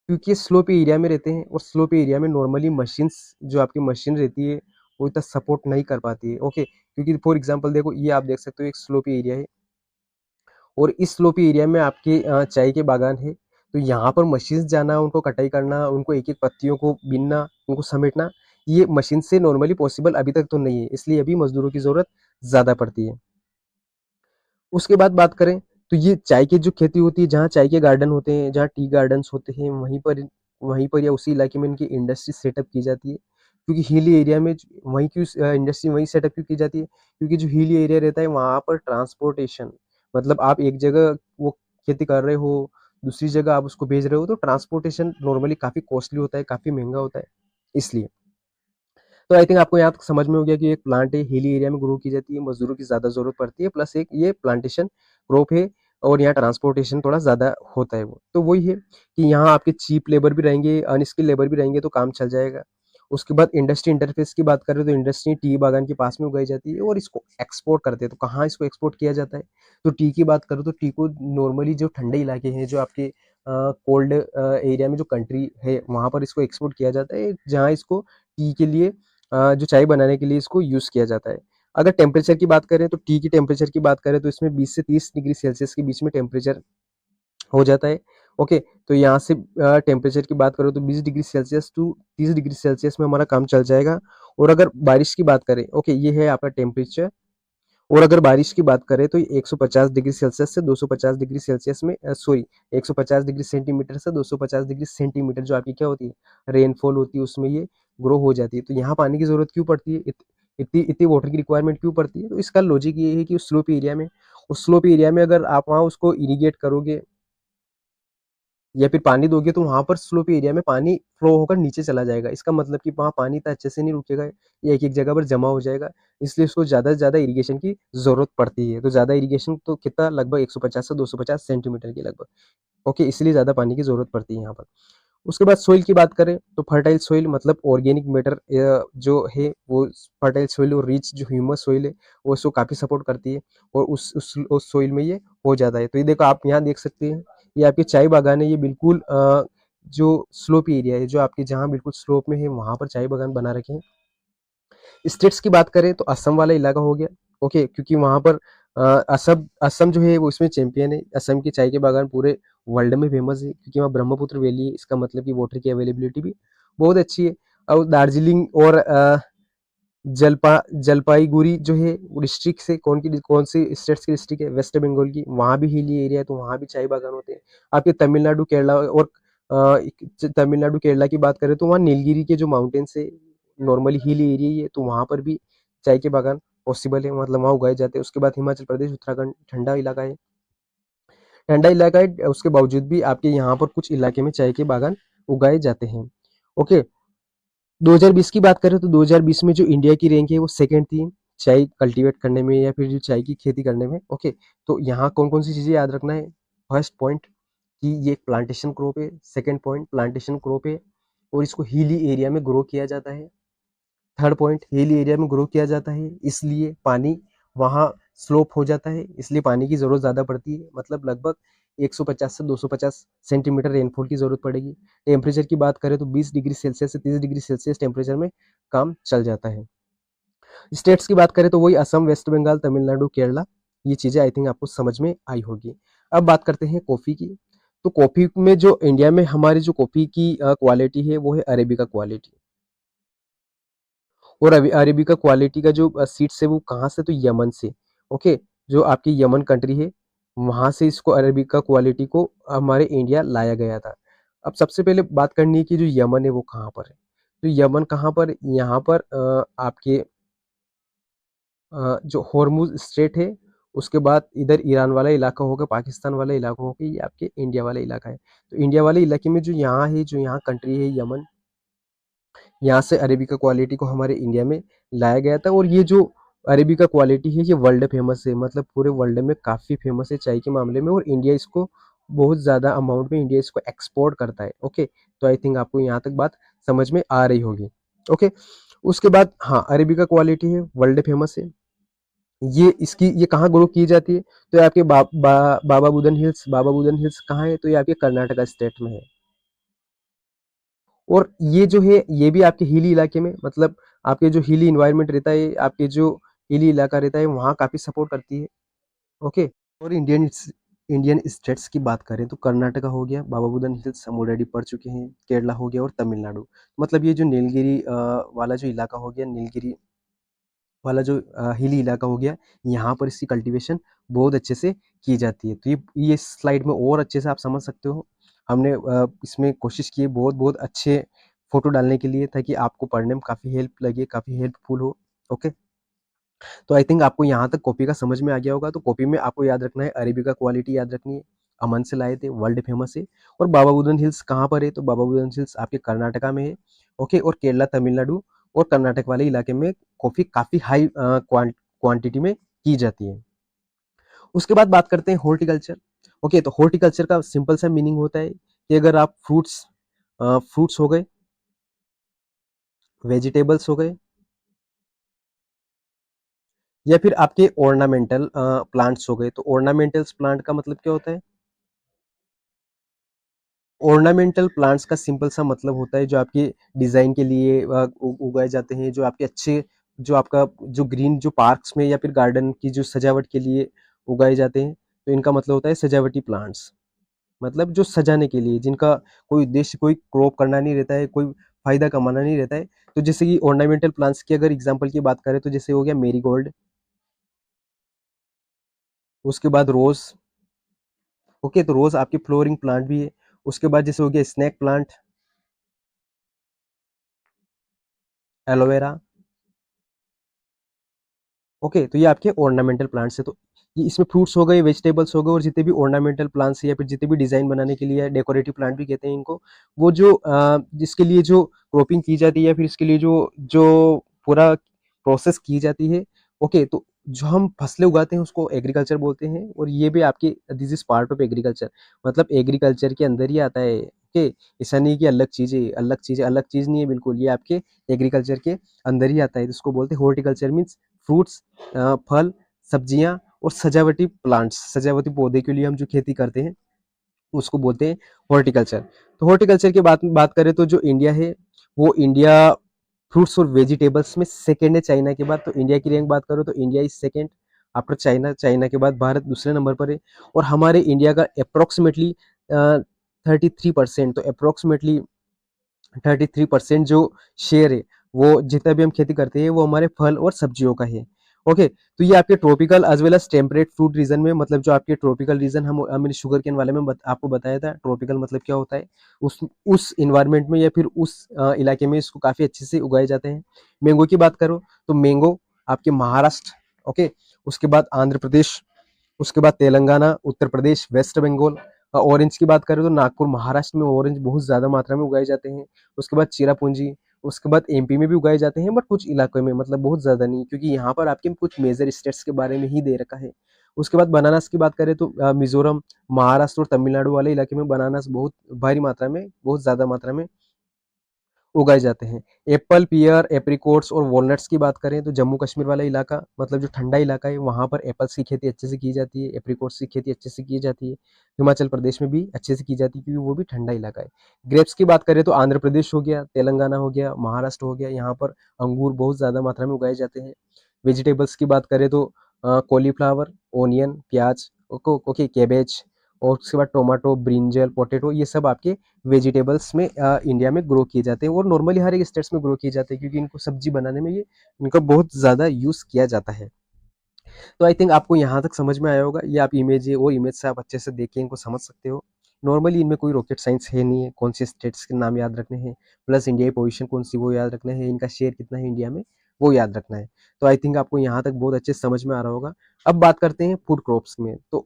Speaker 1: क्योंकि ये स्लोप एरिया में रहते हैं और स्लोप एरिया में नॉर्मली मशीन्स जो आपकी मशीन रहती है, वो इतना सपोर्ट नहीं कर पाती है, ओके? क्योंकि फॉर एग्ज़ाम्पल देखो ये आप देख सकते हो एक स्लोपी एरिया है और इस स्लोपी एरिया में आपके चाय के बागान है, तो यहाँ पर मशीन्स जाना, उनको कटाई करना, उनको एक-एक पत्तियों को बीनना, उनको समेटना, ये मशीन से नॉर्मली पॉसिबल अभी तक तो नहीं है, इसलिए अभी मज़दूरों की ज़रूरत ज़्यादा पड़ती है। उसके बाद बात करें तो ये चाय की जो खेती होती है, जहाँ चाय के गार्डन होते हैं, जहाँ टी गार्डन्स होते हैं, वहीं पर या उसी इलाके में इनकी इंडस्ट्री सेटअप की जाती है। क्योंकि हिली एरिया में वहीं की इंडस्ट्री वहीं सेटअप क्यों की जाती है? क्योंकि जो हिली एरिया रहता है वहाँ पर ट्रांसपोर्टेशन मतलब आप एक जगह वो खेती कर रहे हो, दूसरी जगह आप उसको भेज रहे हो, तो ट्रांसपोर्टेशन नॉर्मली काफ़ी कॉस्टली होता है, काफ़ी महँगा होता है, इसलिए। तो आई थिंक आपको यहाँ तक समझ में हो गया कि एक प्लांट है, हिली एरिया में ग्रो की जाती है, मज़दूरों की ज़्यादा ज़रूरत पड़ती है, प्लस एक ये प्लांटेशन क्रॉप है और यहाँ ट्रांसपोर्टेशन थोड़ा ज़्यादा होता है वो। तो वही है कि यहाँ आपके चीप लेबर भी रहेंगे, अनस्किल्ड लेबर भी रहेंगे तो काम चल जाएगा। उसके बाद इंडस्ट्री इंटरफ़ेस की बात करें तो इंडस्ट्री टी बागान के पास में उगाई जाती है और इसको एक्सपोर्ट करते हैं। तो कहाँ इसको एक्सपोर्ट किया जाता है? तो टी की बात करूँ तो टी को नॉर्मली जो ठंडे इलाके हैं, जो आपके कोल्ड एरिया में जो कंट्री है, वहाँ पर इसको एक्सपोर्ट किया जाता है, जहाँ इसको टी के लिए जो चाय बनाने के लिए इसको यूज़ किया जाता है। अगर टेम्परेचर की बात करें तो टी की टेम्परेचर की बात करें तो इसमें 20 से 30 डिग्री सेल्सियस के बीच में टेम्परेचर हो जाता है। ओके, तो यहाँ से टेम्परेचर की बात करो तो 20 degree Celsius to 30 degree Celsius में हमारा काम चल जाएगा। और अगर बारिश की बात करें, ओके, ये है आपका टेम्परेचर। और अगर बारिश की बात करें तो 150 डिग्री सेल्सियस से 250 डिग्री सेल्सियस में सॉरी 150 डिग्री सेंटीमीटर से 250 डिग्री सेंटीमीटर जो आपकी क्या होती है, रेनफॉल होती है, उसमें ये ग्रो हो जाती है। तो यहाँ पानी की ज़रूरत क्यों पड़ती है? इतनी इतनी वाटर की रिक्वायरमेंट क्यों पड़ती है? तो इसका लॉजिक ये है कि उस स्लोप एरिया में अगर आप वहाँ उसको इरिगेट करोगे या फिर पानी दोगे तो वहाँ पर स्लोपी एरिया में पानी फ्लो होकर नीचे चला जाएगा। इसका मतलब कि वहाँ पानी इतना अच्छे से नहीं रुकेगा, ये एक-एक जगह पर जमा हो जाएगा। इसलिए उसको ज़्यादा से ज़्यादा इरिगेशन की ज़रूरत पड़ती है। तो ज़्यादा इरिगेशन तो कितना लगभग 150 से 250 सेंटीमीटर के लगभग। ओके, इसलिए ज़्यादा पानी की ज़रूरत पड़ती है यहाँ पर। उसके बाद सॉइल की बात करें तो फर्टाइल सॉइल मतलब ऑर्गेनिक मैटर जो है वो फर्टाइल सॉइल और रिच जो ह्यूमस सॉइल है वो इसको काफ़ी सपोर्ट करती है और उस सॉइल में ये हो जाता है। तो ये देखो आप यहाँ देख सकते हैं, ये आपके चाय बागान है, ये बिल्कुल जो स्लोप एरिया है, जो आपके जहाँ बिल्कुल स्लोप में है वहाँ पर चाय बागान बना रखे हैं। स्टेट्स की बात करें तो असम वाला इलाका हो गया, ओके, क्योंकि वहाँ पर असम असम जो है वो इसमें चैंपियन है। असम की चाय के बागान पूरे वर्ल्ड में फेमस है क्योंकि वहाँ ब्रह्मपुत्र वैली है, इसका मतलब कि वाटर की अवेलेबिलिटी भी बहुत अच्छी है। और दार्जिलिंग और जलपाईगुड़ी जो है वो डिस्ट्रिक्ट से कौन सी स्टेट्स की डिस्ट्रिक्ट है, वेस्ट बंगाल की, वहाँ भी हिली एरिया है तो वहाँ भी चाय बागान होते हैं। आपके तमिलनाडु केरला और तमिलनाडु केरला की बात करें तो वहाँ नीलगिरी के जो माउंटेन्स है नॉर्मली हिल एरिया ही है तो वहाँ पर भी चाय के बागान पॉसिबल है, मतलब वहाँ उगाए जाते हैं। उसके बाद हिमाचल प्रदेश उत्तराखंड ठंडा इलाका है, उसके बावजूद भी आपके यहाँ पर कुछ इलाके में चाय के बागान उगाए जाते हैं। ओके, 2020 की बात करें तो 2020 में जो इंडिया की रैंक है वो सेकंड थी चाय कल्टीवेट करने में या फिर जो चाय की खेती करने में। ओके, तो यहाँ कौन-कौन सी चीज़ें याद रखना है? फर्स्ट पॉइंट कि ये एक प्लांटेशन क्रॉप है, सेकंड पॉइंट प्लांटेशन क्रॉप है और इसको हिली एरिया में ग्रो किया जाता है। थर्ड पॉइंट हिल एरिया में ग्रो किया जाता है, इसलिए पानी वहाँ स्लोप हो जाता है, इसलिए पानी की ज़रूरत ज़्यादा पड़ती है, मतलब लगभग 150 से 250 सेंटीमीटर रेनफॉल की ज़रूरत पड़ेगी। टेम्परेचर की बात करें तो 20 डिग्री सेल्सियस से 30 डिग्री सेल्सियस टेम्परेचर में काम चल जाता है। स्टेट्स की बात करें तो वही असम, वेस्ट बंगाल, तमिलनाडु, केरला, ये चीज़ें आई थिंक आपको समझ में आई होगी। अब बात करते हैं कॉफ़ी की, तो कॉफ़ी में जो इंडिया में हमारी जो कॉफ़ी की क्वालिटी है वो है अरेबिका क्वालिटी। और अरेबिका क्वालिटी का जो सीड्स है वो कहाँ से, तो यमन से। ओके, जो आपकी यमन कंट्री है वहाँ से इसको अरेबिका क्वालिटी को हमारे इंडिया लाया गया था। अब सबसे पहले बात करनी है कि जो यमन है वो कहाँ पर है। तो यमन कहाँ पर, यहाँ पर आपके जो हॉर्मुज़ स्ट्रेट है, उसके बाद इधर ईरान वाला इलाका होगा, पाकिस्तान वाला इलाका होगा, ये आपके इंडिया वाला इलाका है। तो इंडिया वाले इलाके में जो यहाँ है, जो यहाँ कंट्री है यमन, यहाँ से अरेबिका क्वालिटी को हमारे इंडिया में लाया गया था और ये जो अरेबिका क्वालिटी है ये वर्ल्ड फेमस है, मतलब पूरे वर्ल्ड में काफ़ी फेमस है चाय के मामले में और इंडिया इसको बहुत ज़्यादा अमाउंट में इंडिया इसको एक्सपोर्ट करता है। ओके, तो आई थिंक आपको यहाँ तक बात समझ में आ रही होगी। ओके, उसके बाद हाँ, अरेबिका क्वालिटी है, वर्ल्ड फेमस है। ये कहाँ ग्रो की जाती है? तो ये आपके बाबा बुदन हिल्स कहाँ है? तो ये आपके कर्नाटका स्टेट में है। और ये जो है ये भी आपके हिली इलाके में, मतलब आपके जो हिली इन्वायरमेंट रहता है, आपके जो हिली इलाका रहता है वहाँ काफ़ी सपोर्ट करती है। ओके। और इंडियन स्टेट्स की बात करें तो कर्नाटका हो गया, बाबा बुदन हिल्स हम ऑलरेडी पढ़ चुके हैं, केरला हो गया और तमिलनाडु। मतलब ये जो नीलगिरी वाला जो इलाका हो गया, नीलगिरी वाला जो हिली इलाका हो गया, यहाँ पर इसकी कल्टीवेशन बहुत अच्छे से की जाती है। तो ये स्लाइड में और अच्छे से आप समझ सकते हो। हमने इसमें कोशिश की है बहुत बहुत अच्छे फोटो डालने के लिए, ताकि आपको पढ़ने में काफ़ी हेल्प लगे, काफ़ी हेल्पफुल हो। ओके। तो आई थिंक आपको यहाँ तक कॉपी का समझ में आ गया होगा। तो कॉपी में आपको याद रखना है, अरेबिका क्वालिटी याद रखनी है, अमन से लाए थे, वर्ल्ड फेमस है। और बाबा बुदन हिल्स कहाँ पर है? तो बाबा बुदन हिल्स आपके कर्नाटका में है। ओके। और केरला, तमिलनाडु और कर्नाटक वाले इलाके में कॉफी काफी हाई क्वांटिटी में की जाती है। उसके बाद बात करते हैं हॉर्टिकल्चर। ओके। तो हॉर्टिकल्चर का सिंपल सा मीनिंग होता है कि अगर आप फ्रूट्स हो गए, वेजिटेबल्स हो गए, या फिर आपके ऑर्नामेंटल प्लांट्स हो गए। तो ऑर्नामेंटल्स प्लांट का मतलब क्या होता है? ऑर्नामेंटल प्लांट्स का सिंपल सा मतलब होता है जो आपके डिजाइन के लिए उगाए जाते हैं, जो आपके अच्छे, जो आपका जो ग्रीन जो पार्क्स में या फिर गार्डन की जो सजावट के लिए उगाए जाते हैं। तो इनका मतलब होता है सजावटी प्लांट्स, मतलब जो सजाने के लिए, जिनका कोई उद्देश्य, कोई क्रॉप करना नहीं रहता है, कोई फायदा कमाना नहीं रहता है। तो जैसे कि ऑर्नामेंटल प्लांट्स की अगर एग्जांपल की बात करें तो जैसे हो गया मेरीगोल्ड, उसके बाद रोज। ओके। तो रोज आपकी फ्लोरिंग प्लांट भी है। उसके बाद जैसे हो गया स्नेक प्लांट, एलोवेरा। ओके। तो ये आपके ऑर्नामेंटल प्लांट्स है। तो ये इसमें फ्रूट्स हो गए, वेजिटेबल्स हो गए, और जितने भी ऑर्नामेंटल प्लांट्स या फिर जितने भी डिजाइन बनाने के लिए डेकोरेटिव प्लांट भी कहते हैं इनको, वो जो जिसके लिए जो क्रॉपिंग की जाती है या फिर इसके लिए जो जो पूरा प्रोसेस की जाती है। ओके। तो जो हम फसलें उगाते हैं उसको एग्रीकल्चर बोलते हैं, और ये भी आपकी this is part of agriculture, मतलब एग्रीकल्चर के अंदर ही आता है। ओके। ऐसा नहीं कि अलग चीज नहीं है, बिल्कुल ये आपके एग्रीकल्चर के अंदर ही आता है। जिसको बोलते हैं हॉर्टिकल्चर, मीन्स फ्रूट्स, फल, सब्जियां और सजावटी प्लांट्स, सजावटी पौधे के लिए हम जो खेती करते हैं उसको बोलते हैं हॉर्टिकल्चर। तो हॉर्टिकल्चर की बात करें तो जो इंडिया है, वो इंडिया फ्रूट्स और वेजिटेबल्स में सेकेंड है चाइना के बाद। तो इंडिया की रैंक बात करो तो India is second after China, China के बाद भारत दूसरे नंबर पर है। और हमारे इंडिया का अप्रोक्सीमेटली 33%, तो अप्रोक्सीमेटली 33% जो शेयर है, वो जितना भी हम खेती करते हैं वो हमारे फल और सब्जियों का है। ओके। तो ये आपके tropical as well as temperate fruit region में, मतलब जो आपके ट्रॉपिकल रीजन, हमने शुगर केन वाले में आपको बताया था ट्रॉपिकल मतलब क्या होता है। उस इन्वायरमेंट में या फिर उस इलाके में इसको काफी अच्छे से उगाए जाते हैं। मैंगो की बात करो तो मैंगो आपके महाराष्ट्र, ओके, उसके बाद आंध्र प्रदेश, उसके बाद तेलंगाना, उत्तर प्रदेश, वेस्ट बंगाल। ऑरेंज की बात करें तो नागपुर, महाराष्ट्र में ऑरेंज बहुत ज्यादा मात्रा में उगाए जाते हैं। उसके बाद चिरापुंजी, उसके बाद एमपी में भी उगाए जाते हैं, बट कुछ इलाकों में, मतलब बहुत ज्यादा नहीं, क्योंकि यहाँ पर आपके कुछ मेजर स्टेट्स के बारे में ही दे रखा है। उसके बाद बनानास की बात करें तो मिजोरम, महाराष्ट्र और तमिलनाडु वाले इलाके में बनानास बहुत भारी मात्रा में, बहुत ज्यादा मात्रा में उगाए जाते हैं। एप्पल, पियर, एप्रिकॉट्स और वॉलनट्स की बात करें तो जम्मू कश्मीर वाला इलाका, मतलब जो ठंडा इलाका है, वहाँ पर एप्पल्स की खेती अच्छे से की जाती है, एप्रिकॉट्स की खेती अच्छे से की जाती है। हिमाचल प्रदेश में भी अच्छे से की जाती है, क्योंकि वो भी ठंडा इलाका है। ग्रेप्स की बात करें तो आंध्र प्रदेश हो गया, तेलंगाना हो गया, महाराष्ट्र हो गया, यहाँ पर अंगूर बहुत ज़्यादा मात्रा में उगाए जाते हैं। वेजिटेबल्स की बात करें तो कॉलीफ्लावर, ओनियन, प्याज, ओके, कैबेज, और उसके बाद टोमेटो, ब्रिंजल, पोटैटो, ये सब आपके वेजिटेबल्स में इंडिया में ग्रो किए जाते हैं, और नॉर्मली हर एक स्टेट्स में ग्रो किए जाते हैं, क्योंकि इनको सब्जी बनाने में ये इनका बहुत ज़्यादा यूज़ किया जाता है। तो आई थिंक आपको यहाँ तक समझ में आया होगा। ये आप इमेज है, वो इमेज से आप अच्छे से देख के इनको समझ सकते हो। नॉर्मली इनमें कोई रॉकेट साइंस है नहीं है, कौन से स्टेट्स के नाम याद रखने हैं, प्लस इंडिया की पोजीशन कौन सी वो याद रखना है, इनका शेयर कितना है इंडिया में वो याद रखना है। तो आई थिंक आपको यहाँ तक बहुत अच्छे से समझ में आ रहा होगा। अब बात करते हैं फूड क्रॉप्स में। तो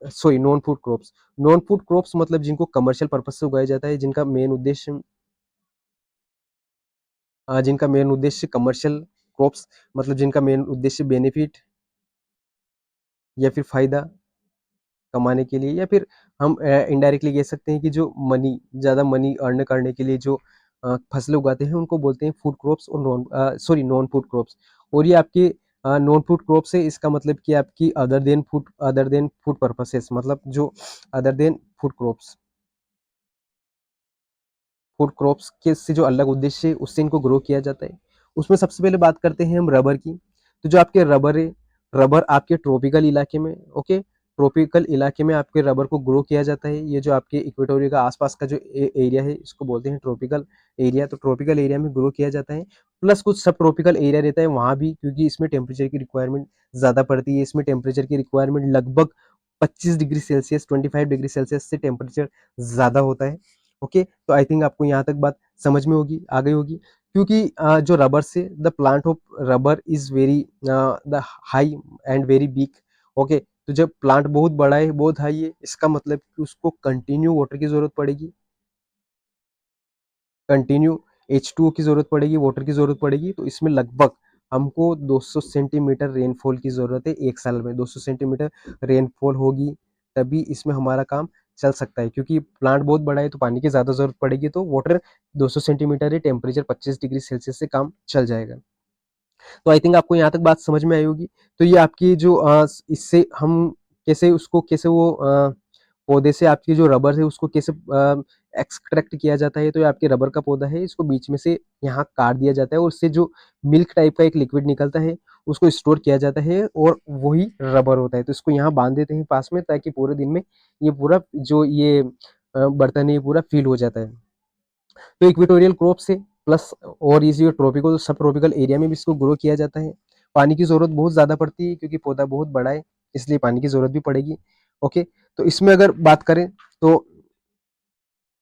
Speaker 1: sorry, non food crops. Non food crops मतलब जिनको कमर्शियल पर्पज से उगाया जाता है, जिनका मेन उद्देश्य कमर्शियल क्रॉप्स, मतलब जिनका मेन उद्देश्य बेनिफिट या फिर फायदा कमाने के लिए, या फिर हम इनडायरेक्टली कह सकते हैं कि जो ज़्यादा मनी अर्न करने के लिए जो फसलें उगाते हैं उनको बोलते हैं फूड क्रॉप्स, और नॉन फूड क्रॉप्स। और ये आपके नॉन फूड क्रॉप्स है, इसका मतलब कि आपकी अदर देन फूड पर्पसेस, मतलब जो अदर देन फूड क्रॉप्स के से जो अलग उद्देश्य है उससे इनको ग्रो किया जाता है। उसमें सबसे पहले बात करते हैं हम रबर की। तो जो आपके रबर है, रबर आपके ट्रॉपिकल इलाके में, ओके, ट्रॉपिकल इलाके में आपके रबर को ग्रो किया जाता है। ये जो आपके इक्वेटोरिया का आसपास का जो एरिया है इसको बोलते हैं ट्रॉपिकल एरिया। तो ट्रॉपिकल एरिया में ग्रो किया जाता है, प्लस कुछ सब ट्रॉपिकल एरिया रहता है वहाँ भी, क्योंकि इसमें टेम्परेचर की रिक्वायरमेंट ज़्यादा पड़ती है। इसमें टेम्परेचर की रिक्वायरमेंट लगभग 25 डिग्री सेल्सियस, 25 डिग्री सेल्सियस से टेम्परेचर ज़्यादा होता है। ओके, तो आई थिंक आपको यहाँ तक बात समझ में होगी, आ गई होगी। क्योंकि जो रबर से the plant of rubber is very the high and very big. Okay, तो जब प्लांट बहुत बड़ा है, बहुत हाई है, इसका मतलब कि उसको कंटिन्यू वाटर की जरूरत पड़ेगी, कंटिन्यू H2O की जरूरत पड़ेगी, वाटर की जरूरत पड़ेगी। तो इसमें लगभग हमको 200 सेंटीमीटर रेनफॉल की जरूरत है एक साल में। 200 सेंटीमीटर रेनफॉल होगी तभी इसमें हमारा काम चल सकता है, क्योंकि प्लांट बहुत बड़ा है तो पानी की ज्यादा जरूरत पड़ेगी। तो वाटर 200 सेंटीमीटर है, टेम्परेचर 25 डिग्री सेल्सियस से काम चल जाएगा। तो आई थिंक आपको यहाँ तक बात समझ में आई होगी। तो ये आपकी जो इससे हम कैसे वो पौधे से आपकी जो रबर है उसको कैसे एक्सट्रैक्ट किया जाता है। तो ये आपके रबर का पौधा है, इसको बीच में से यहाँ काट दिया जाता है और उससे जो मिल्क टाइप का एक लिक्विड निकलता है उसको स्टोर किया जाता है और वही रबर होता है। तो इसको यहाँ बांध देते हैं पास में, ताकि पूरे दिन में ये पूरा जो ये बर्तन है ये पूरा फील हो जाता है। तो इक्वेटोरियल क्रॉप से प्लस और ये ट्रॉपिकल सब ट्रॉपिकल एरिया में भी इसको ग्रो किया जाता है। पानी की ज़रूरत बहुत ज़्यादा पड़ती है क्योंकि पौधा बहुत बड़ा है, इसलिए पानी की ज़रूरत भी पड़ेगी। ओके, तो इसमें अगर बात करें तो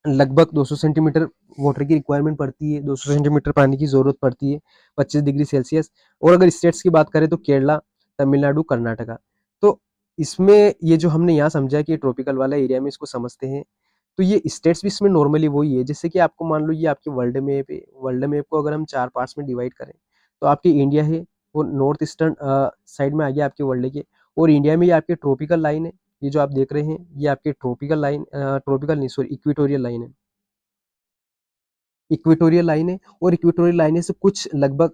Speaker 1: लगभग 200 सेंटीमीटर वाटर की रिक्वायरमेंट पड़ती है, 200 सेंटीमीटर पानी की ज़रूरत पड़ती है, 25 डिग्री सेल्सियस। और अगर स्टेट्स की बात करें तो केरला, तमिलनाडु, कर्नाटका। तो इसमें ये जो हमने यहाँ समझा कि ट्रॉपिकल वाला एरिया में इसको समझते हैं, तो ये स्टेट्स भी इसमें नॉर्मली वही है। जैसे कि आपको मान लो ये आपकी वर्ल्ड मैप है, वर्ल्ड मैप को अगर हम 4 पार्ट्स में डिवाइड करें तो आपकी इंडिया है वो नॉर्थ ईस्टर्न साइड में आ गया आपके वर्ल्ड के। और इंडिया में ये आपके ट्रॉपिकल लाइन है, ये जो आप देख रहे हैं ये आपके ट्रॉपिकल लाइन, ट्रॉपिकल नहीं सॉरी इक्वेटोरियल लाइन है, इक्वेटोरियल लाइन है। और इक्वेटोरियल लाइन से कुछ लगभग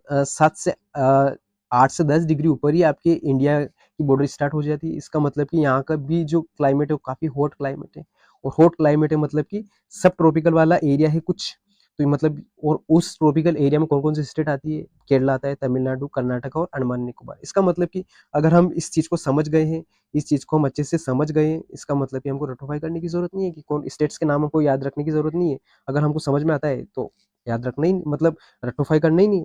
Speaker 1: 8 से 10 डिग्री ऊपर ही आपके इंडिया की बॉर्डर स्टार्ट हो जाती है। इसका मतलब कि यहाँ का भी जो क्लाइमेट है वो काफी हॉट क्लाइमेट है। और हॉट क्लाइमेट है मतलब कि सब ट्रॉपिकल वाला एरिया है कुछ। तो मतलब और उस ट्रॉपिकल एरिया में कौन कौन सी स्टेट आती है, केरला आता है, तमिलनाडु, कर्नाटक और अंडमान निकोबार। इसका मतलब कि अगर हम इस चीज को समझ गए हैं, इस चीज को हम अच्छे से समझ गए हैं, इसका मतलब कि हमको रेक्टिफाई करने की जरूरत नहीं है कि कौन स्टेट्स के नाम हमको याद रखने की जरूरत नहीं है। अगर हमको समझ में आता है तो याद रखना ही मतलब रेक्टिफाई करना ही नहीं।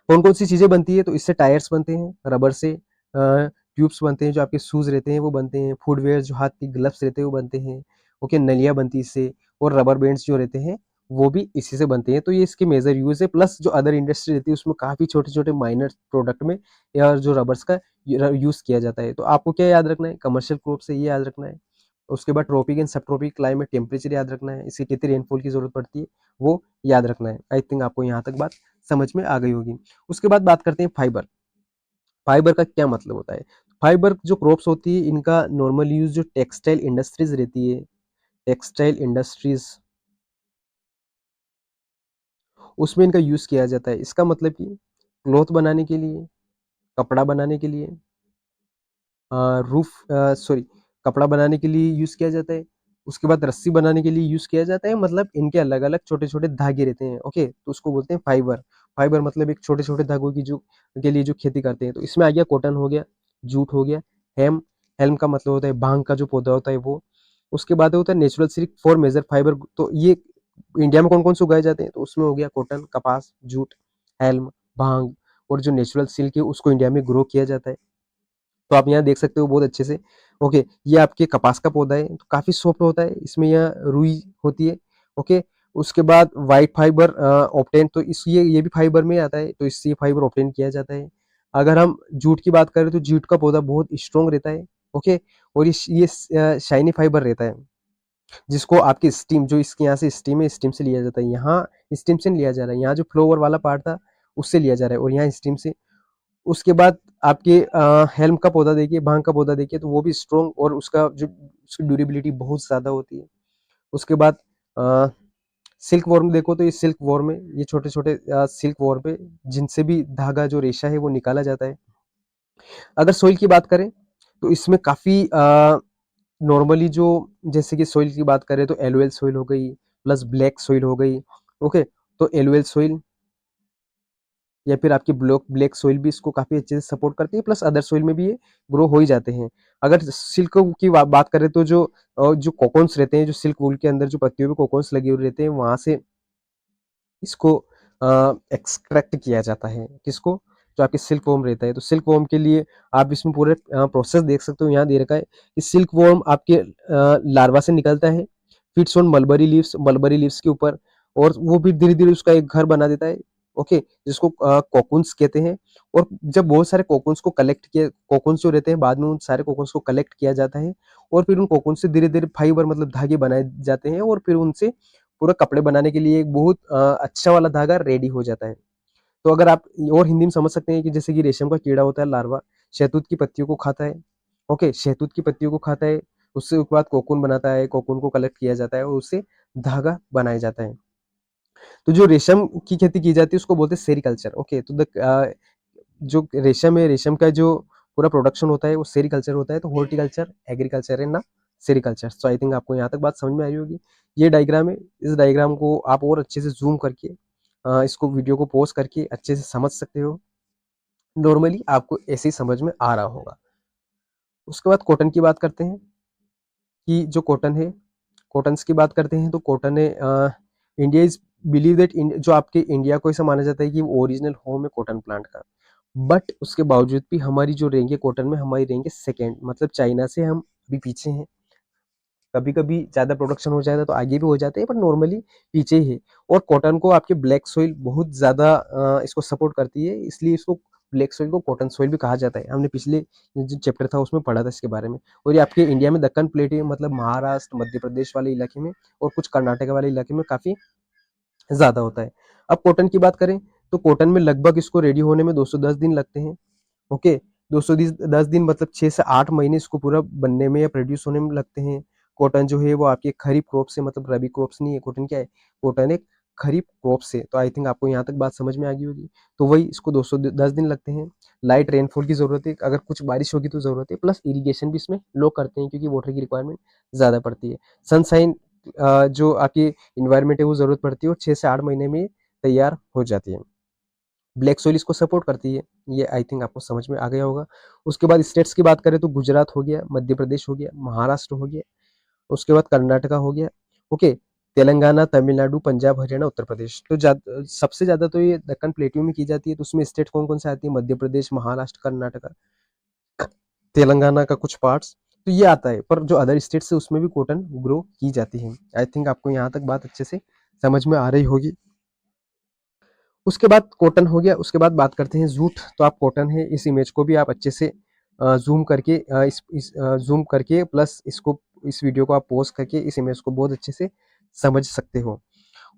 Speaker 1: कौन कौन सी चीजें बनती है, तो इससे टायर्स बनते हैं, रबर से ट्यूब्स बनते हैं, जो आपके शूज रहते हैं वो बनते हैं, फुटवेयर जो हाथ की ग्लव्स रहते हैं वो बनते हैं। ओके, नलियां बनती है इससे, और रबर बैंड्स जो रहते हैं वो भी इसी से बनते हैं। तो ये इसके मेजर यूज है। प्लस जो अदर इंडस्ट्री रहती है उसमें काफी छोटे छोटे माइनर प्रोडक्ट में या जो रबर्स का यूज किया जाता है। तो आपको क्या याद रखना है, कमर्शियल क्रॉप से ये याद रखना है। उसके बाद ट्रॉपिक एंड सब ट्रॉपिक क्लाइमेट, टेम्परेचर याद रखना है, इसकी कितनी रेनफॉल की जरूरत पड़ती है वो याद रखना है। आई थिंक आपको यहाँ तक बात समझ में आ गई होगी। उसके बाद बात करते हैं फाइबर। फाइबर का क्या मतलब होता है। फाइबर जो क्रॉप्स होती है इनका नॉर्मल यूज जो टेक्सटाइल इंडस्ट्रीज रहती है, टेक्सटाइल इंडस्ट्रीज, उसमें इनका यूज किया जाता है। इसका मतलब कि क्लॉथ बनाने के लिए, कपड़ा बनाने के लिए, रूफ सॉरी कपड़ा बनाने के लिए यूज किया जाता है। उसके बाद रस्सी बनाने के लिए यूज किया जाता है। मतलब इनके अलग अलग छोटे छोटे धागे रहते हैं। ओके, तो उसको बोलते हैं फाइबर। फाइबर मतलब एक छोटे छोटे धागों की जो के लिए जो खेती करते हैं। तो इसमें आ गया कॉटन हो गया, जूट हो गया, हेम, हेल्म का मतलब होता है भांग का जो पौधा होता है वो। उसके बाद होता है natural silk for major fibre. तो ये इंडिया में कौन कौन से उगाए जाते हैं, तो उसमें हो गया कॉटन, कपास, जूट, हेल्म, भांग। और जो नेचुरल सिल्क है उसको इंडिया में ग्रो किया जाता है। तो आप यहाँ देख सकते हो बहुत अच्छे से। ओके, ये आपके कपास का पौधा है, तो काफी सॉफ्ट होता है, इसमें यह रुई होती है। ओके, उसके बाद वाइट फाइबर ऑप्टेन, तो इस ये भी फाइबर में आता है, तो इससे फाइबर ऑप्टेन किया जाता है। अगर हम जूट की बात करें तो जूट का पौधा बहुत स्ट्रॉन्ग रहता है। ओके, और ये शाइनी फाइबर रहता है, जिसको आपकी स्टीम, जो इसके यहाँ से स्टीम है, स्टीम से लिया जाता है। यहाँ स्टीम से नहीं लिया जा रहा है, यहाँ जो फ्लोवर वाला पार्ट था उससे लिया जा रहा है, और यहाँ स्टीम से। उसके बाद आपके हेल्म का पौधा देखिए, भांग का पौधा देखिए, तो वो भी स्ट्रॉन्ग, और उसका जो उसकी ड्यूरेबिलिटी बहुत ज़्यादा होती है। उसके बाद सिल्क वॉर्म देखो तो ये सिल्क वॉर्म है, ये छोटे-छोटे सिल्क वॉर्म है, जिनसे भी धागा जो रेशा है वो निकाला जाता है। अगर सॉइल की बात करें, तो इसमें काफ़ी नॉर्मली जो जैसे कि सॉइल की बात करें तो एलओएल सॉइल हो गई, प्लस ब्लैक सॉइल हो गई, ओके? तो एलओएल सॉइल या फिर आपकी ब्लॉक ब्लैक सॉइल भी इसको काफ़ी अच्छे से सपोर्ट करती है, प्लस अदर सॉइल में भी ये ग्रो हो ही जाते हैं। अगर सिल्क की बात करें तो जो कोकून्स रहते हैं, जो सिल्क वूल के अंदर जो पत्तियों पे कोकून्स लगे हुए रहते हैं, वहाँ से इसको एक्सट्रैक्ट किया जाता है। किसको? जो आपके सिल्क वर्म रहता है। तो सिल्क वर्म के लिए आप इसमें पूरे प्रोसेस देख सकते हो, यहाँ दे रखा है कि सिल्क वर्म आपके लार्वा से निकलता है, फीड्स ऑन मलबरी लीव्स के ऊपर, और वो भी धीरे-धीरे उसका एक घर बना देता है, ओके? जिसको कोकून्स कहते हैं। और जब बहुत सारे कोकून्स जो रहते हैं, बाद में उन सारे कोकून्स को कलेक्ट किया जाता है, और फिर उन कोकून से धीरे-धीरे फाइबर मतलब धागे बनाए जाते हैं, और फिर उनसे पूरा कपड़े बनाने के लिए एक बहुत अच्छा वाला धागा रेडी हो जाता है। तो अगर आप और हिंदी में समझ सकते हैं कि जैसे कि रेशम का कीड़ा होता है लार्वा, शहतूत की पत्तियों को खाता है, ओके? शहतूत की पत्तियों को खाता है, उससे उसके बाद कोकून बनाता है, कोकून को कलेक्ट किया जाता है और उससे धागा बनाया जाता है। तो जो रेशम की खेती की जाती है उसको बोलते हैं सेरीकल्चर, ओके? तो जो रेशम है, रेशम का जो पूरा प्रोडक्शन होता है वो सेरीकल्चर होता है। तो हॉर्टिकल्चर, एग्रीकल्चर है ना सेरीकल्चर। सो आई थिंक आपको यहाँ तक बात समझ में आई होगी। ये डायग्राम है, इस डायग्राम को आप और अच्छे से ज़ूम करके इसको वीडियो को पॉज़ करके अच्छे से समझ सकते हो। नॉर्मली आपको ऐसे ही समझ में आ रहा होगा। उसके बाद कॉटन की बात करते हैं कि जो कॉटन है, कॉटन्स की बात करते हैं तो कॉटन है इंडिया इज़ बिलीव दैट जो आपके इंडिया को ऐसा माना जाता है कि वो ओरिजिनल होम है कॉटन प्लांट का। बट उसके बावजूद भी हमारी जो रेंज है कॉटन में, हमारी रेंज है सेकंड, मतलब चाइना से हम अभी पीछे हैं। कभी-कभी ज़्यादा प्रोडक्शन हो जाता है तो आगे भी हो जाते हैं, पर नॉर्मली पीछे ही है। और कॉटन को आपके ब्लैक सॉइल बहुत ज़्यादा इसको सपोर्ट करती है, इसलिए इसको ब्लैक सॉइल को कॉटन सॉइल भी कहा जाता है। हमने पिछले जो चैप्टर था उसमें पढ़ा था इसके बारे में। और ये आपके इंडिया में दक्कन प्लेटू मतलब महाराष्ट्र, मध्य प्रदेश वाले इलाके में और कुछ कर्नाटक वाले इलाके में काफ़ी ज़्यादा होता है। अब कॉटन की बात करें तो कॉटन में लगभग इसको रेडी होने में 210 दिन लगते हैं। ओके, 210 दिन मतलब 6 से 8 महीने इसको पूरा बनने में या प्रोड्यूस होने में लगते हैं। कॉटन जो है वो आपकी खरीफ क्रॉप से, मतलब रबी क्रॉप्स नहीं है, कॉटन क्या है? कॉटन एक खरीफ क्रॉप से। तो आई थिंक आपको यहाँ तक बात समझ में आ गई होगी। तो वही इसको 210 दिन लगते हैं। लाइट रेनफॉल की ज़रूरत है, अगर कुछ बारिश होगी तो ज़रूरत है, प्लस इरिगेशन भी इसमें लोग करते हैं क्योंकि वाटर की रिक्वायरमेंट ज़्यादा पड़ती है। सनशाइन जो आपकी एनवायरनमेंट है वो ज़रूरत पड़ती है, और 6 से 8 महीने में तैयार हो जाती है। ब्लैक सोइल इसको सपोर्ट करती है। ये आई थिंक आपको समझ में आ गया होगा। उसके बाद स्टेट्स की बात करें तो गुजरात हो गया, मध्य प्रदेश हो गया, महाराष्ट्र हो गया, उसके बाद कर्नाटका हो गया, ओके? तेलंगाना, तमिलनाडु, पंजाब, हरियाणा, उत्तर प्रदेश। तो सबसे ज़्यादा तो ये दक्कन प्लेट्यू में की जाती है। तो उसमें स्टेट कौन-कौन से आती है? मध्य प्रदेश, महाराष्ट्र, कर्नाटका, तेलंगाना का कुछ पार्ट्स, तो ये आता है। पर जो अदर स्टेट्स है उसमें भी कॉटन ग्रो की जाती है। आई थिंक आपको यहाँ तक बात अच्छे से समझ में आ रही होगी। उसके बाद कॉटन हो गया, उसके बाद बात करते हैं जूट। तो आप कॉटन है, इस इमेज को भी आप अच्छे से ज़ूम करके ज़ूम करके प्लस इसको, इस वीडियो को आप पॉज़ करके इस इमेज को बहुत अच्छे से समझ सकते हो।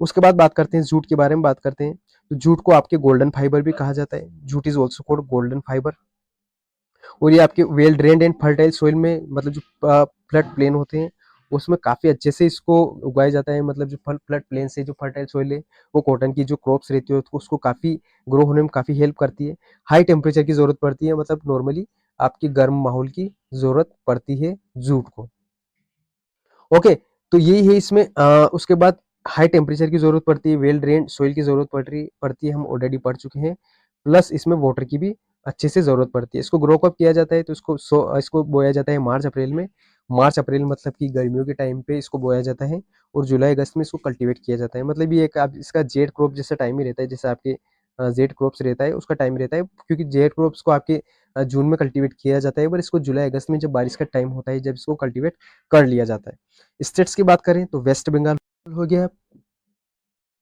Speaker 1: उसके बाद बात करते हैं जूट के बारे में बात करते हैं। तो जूट को आपके गोल्डन फाइबर भी कहा जाता है। Jute is also called golden fibre. और ये आपके well drained and fertile soil में, मतलब जो फ्लड प्लेन होते हैं उसमें काफ़ी अच्छे से इसको उगाया जाता है। मतलब जो फ्लड प्लेन से जो फर्टाइल सॉइल है वो कॉटन की जो क्रॉप्स रहती है उसको काफ़ी ग्रो होने में काफ़ी हेल्प करती है। हाई टेम्परेचर की ज़रूरत पड़ती है, मतलब नॉर्मली आपकी गर्म माहौल की ज़रूरत पड़ती है जूट को, ओके? तो यही है इसमें उसके बाद हाई टेम्परेचर की ज़रूरत पड़ती है, वेल ड्रेन्ड सॉइल की ज़रूरत पड़ती है, हम ऑलरेडी पढ़ चुके हैं। प्लस इसमें वाटर की भी अच्छे से ज़रूरत पड़ती है। इसको ग्रो कब किया जाता है? तो इसको बोया जाता है मार्च अप्रैल में। मार्च अप्रैल मतलब कि गर्मियों के टाइम पे इसको बोया जाता है, और जुलाई अगस्त में इसको कल्टीवेट किया जाता है। मतलब ये एक आप इसका जेड क्रॉप जैसा टाइम ही रहता है, जैसे आपके जेड क्रॉप्स रहता है उसका टाइम रहता है, क्योंकि जेड क्रॉप्स को आपके जून में कल्टीवेट किया जाता है, पर इसको जुलाई अगस्त में जब बारिश का टाइम होता है जब इसको कल्टीवेट कर लिया जाता है। स्टेट्स की बात करें तो वेस्ट बंगाल हो गया,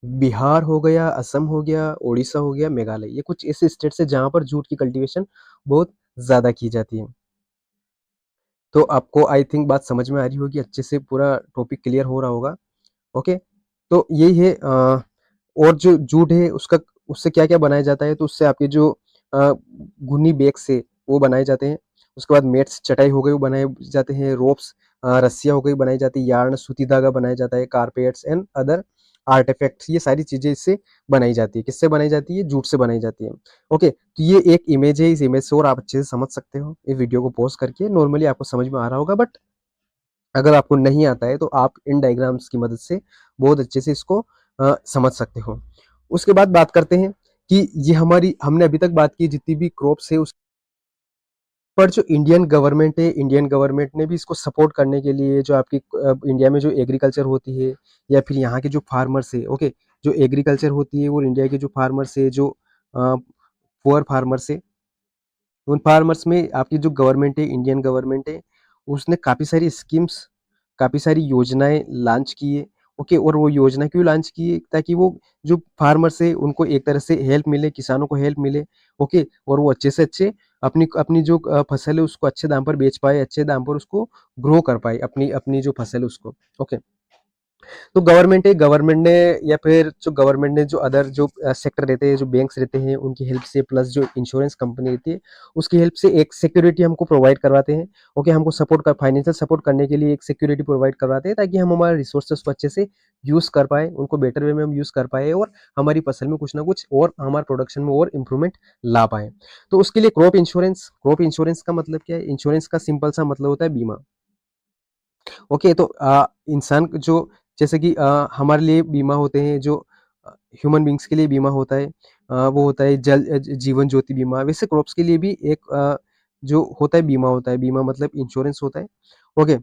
Speaker 1: बिहार हो गया, असम हो गया, उड़ीसा हो गया, मेघालय। ये कुछ ऐसे स्टेट्स हैं जहाँ पर जूट की कल्टीवेशन बहुत ज़्यादा की जाती है। तो आपको आई थिंक बात समझ में आ रही होगी, अच्छे से पूरा टॉपिक क्लियर हो रहा होगा, ओके? तो यही है और जो जूट है उसका, उससे क्या-क्या बनाया जाता है? तो उससे आपके जो गुन्नी बैग्स है वो बनाए जाते हैं। उसके बाद मैट्स, चटाई हो गई वो बनाए जाते हैं, रोप्स रस्सियाँ हो गई बनाई जाती है, यार्न सूती धागा बनाया जाता है, कारपेट्स एंड अदर आर्टिफैक्ट्स, ये सारी चीज़ें इससे बनाई जाती है। किससे बनाई जाती है? जूट से बनाई जाती है। ओके, तो ये एक इमेज है, इस इमेज से और आप अच्छे से समझ सकते हो। ये वीडियो को पॉज़ करके नॉर्मली आपको समझ में आ रहा होगा, बट अगर आपको नहीं आता है तो आप इन डायग्राम्स की मदद से बहुत अच्छे से इसको समझ सकते हो। उसके बाद बात करते हैं कि ये हमारी हमने अभी तक बात की जितनी भी क्रॉप्स है उस पर जो इंडियन गवर्नमेंट है, इंडियन गवर्नमेंट ने भी इसको सपोर्ट करने के लिए जो आपकी इंडिया में जो एग्रीकल्चर होती है या फिर यहाँ के जो फार्मर्स है, ओके, जो एग्रीकल्चर होती है और इंडिया के जो फार्मर्स है, जो पुअर फार्मर्स है, उन फार्मर्स में आपकी जो गवर्नमेंट है, इंडियन गवर्नमेंट है, उसने काफ़ी सारी स्कीम्स, काफ़ी सारी योजनाएँ लॉन्च की है, ओके। और वो योजना क्यों लॉन्च की है? ताकि वो जो फार्मर्स है उनको एक तरह से हेल्प मिले, किसानों को हेल्प मिले, ओके। और वो अच्छे से अच्छे अपनी अपनी जो फसल है उसको अच्छे दाम पर बेच पाए, अच्छे दाम पर उसको ग्रो कर पाए, अपनी अपनी जो फसल है उसको, ओके। तो गवर्नमेंट है, गवर्नमेंट ने या फिर जो गवर्नमेंट ने जो अदर जो सेक्टर रहते हैं, जो बैंक्स रहते हैं, उनकी हेल्प से प्लस जो इंश्योरेंस कंपनी रहती है, उसकी हेल्प से एक सिक्योरिटी हमको प्रोवाइड करवाते हैं। ओके, हमको सपोर्ट कर फाइनेंशियल सपोर्ट करने के लिए एक सिक्योरिटी प्रोवाइड करवाते हैं ताकि हम हमारे रिसोर्सेज को अच्छे से यूज़ कर पाएँ, उनको बेटर वे में हम यूज़ कर पाएँ और हमारी फसल में कुछ ना कुछ और हमारे प्रोडक्शन में और इम्प्रूवमेंट ला पाएँ। तो उसके लिए क्रॉप इंश्योरेंस का मतलब क्या है? इंश्योरेंस का सिंपल सा मतलब होता है बीमा। ओके, तो इंसान जो जैसे कि हमारे लिए बीमा होते हैं जो ह्यूमन बींग्स के लिए बीमा होता है, वो होता है जीवन ज्योति बीमा। वैसे क्रॉप्स के लिए भी एक जो होता है बीमा होता है। बीमा मतलब इंश्योरेंस होता है। ओके,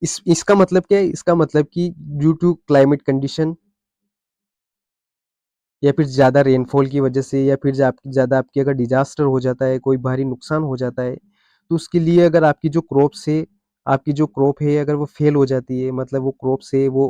Speaker 1: इस इसका मतलब क्या है? इसका मतलब कि ड्यू टू क्लाइमेट कंडीशन या फिर ज़्यादा रेनफॉल की वजह से या फिर ज़्यादा आपकी अगर डिज़ास्टर हो जाता है, कोई भारी नुकसान हो जाता है, तो उसके लिए अगर आपकी जो क्रॉप है अगर वो फेल हो जाती है, मतलब वो क्रॉप से वो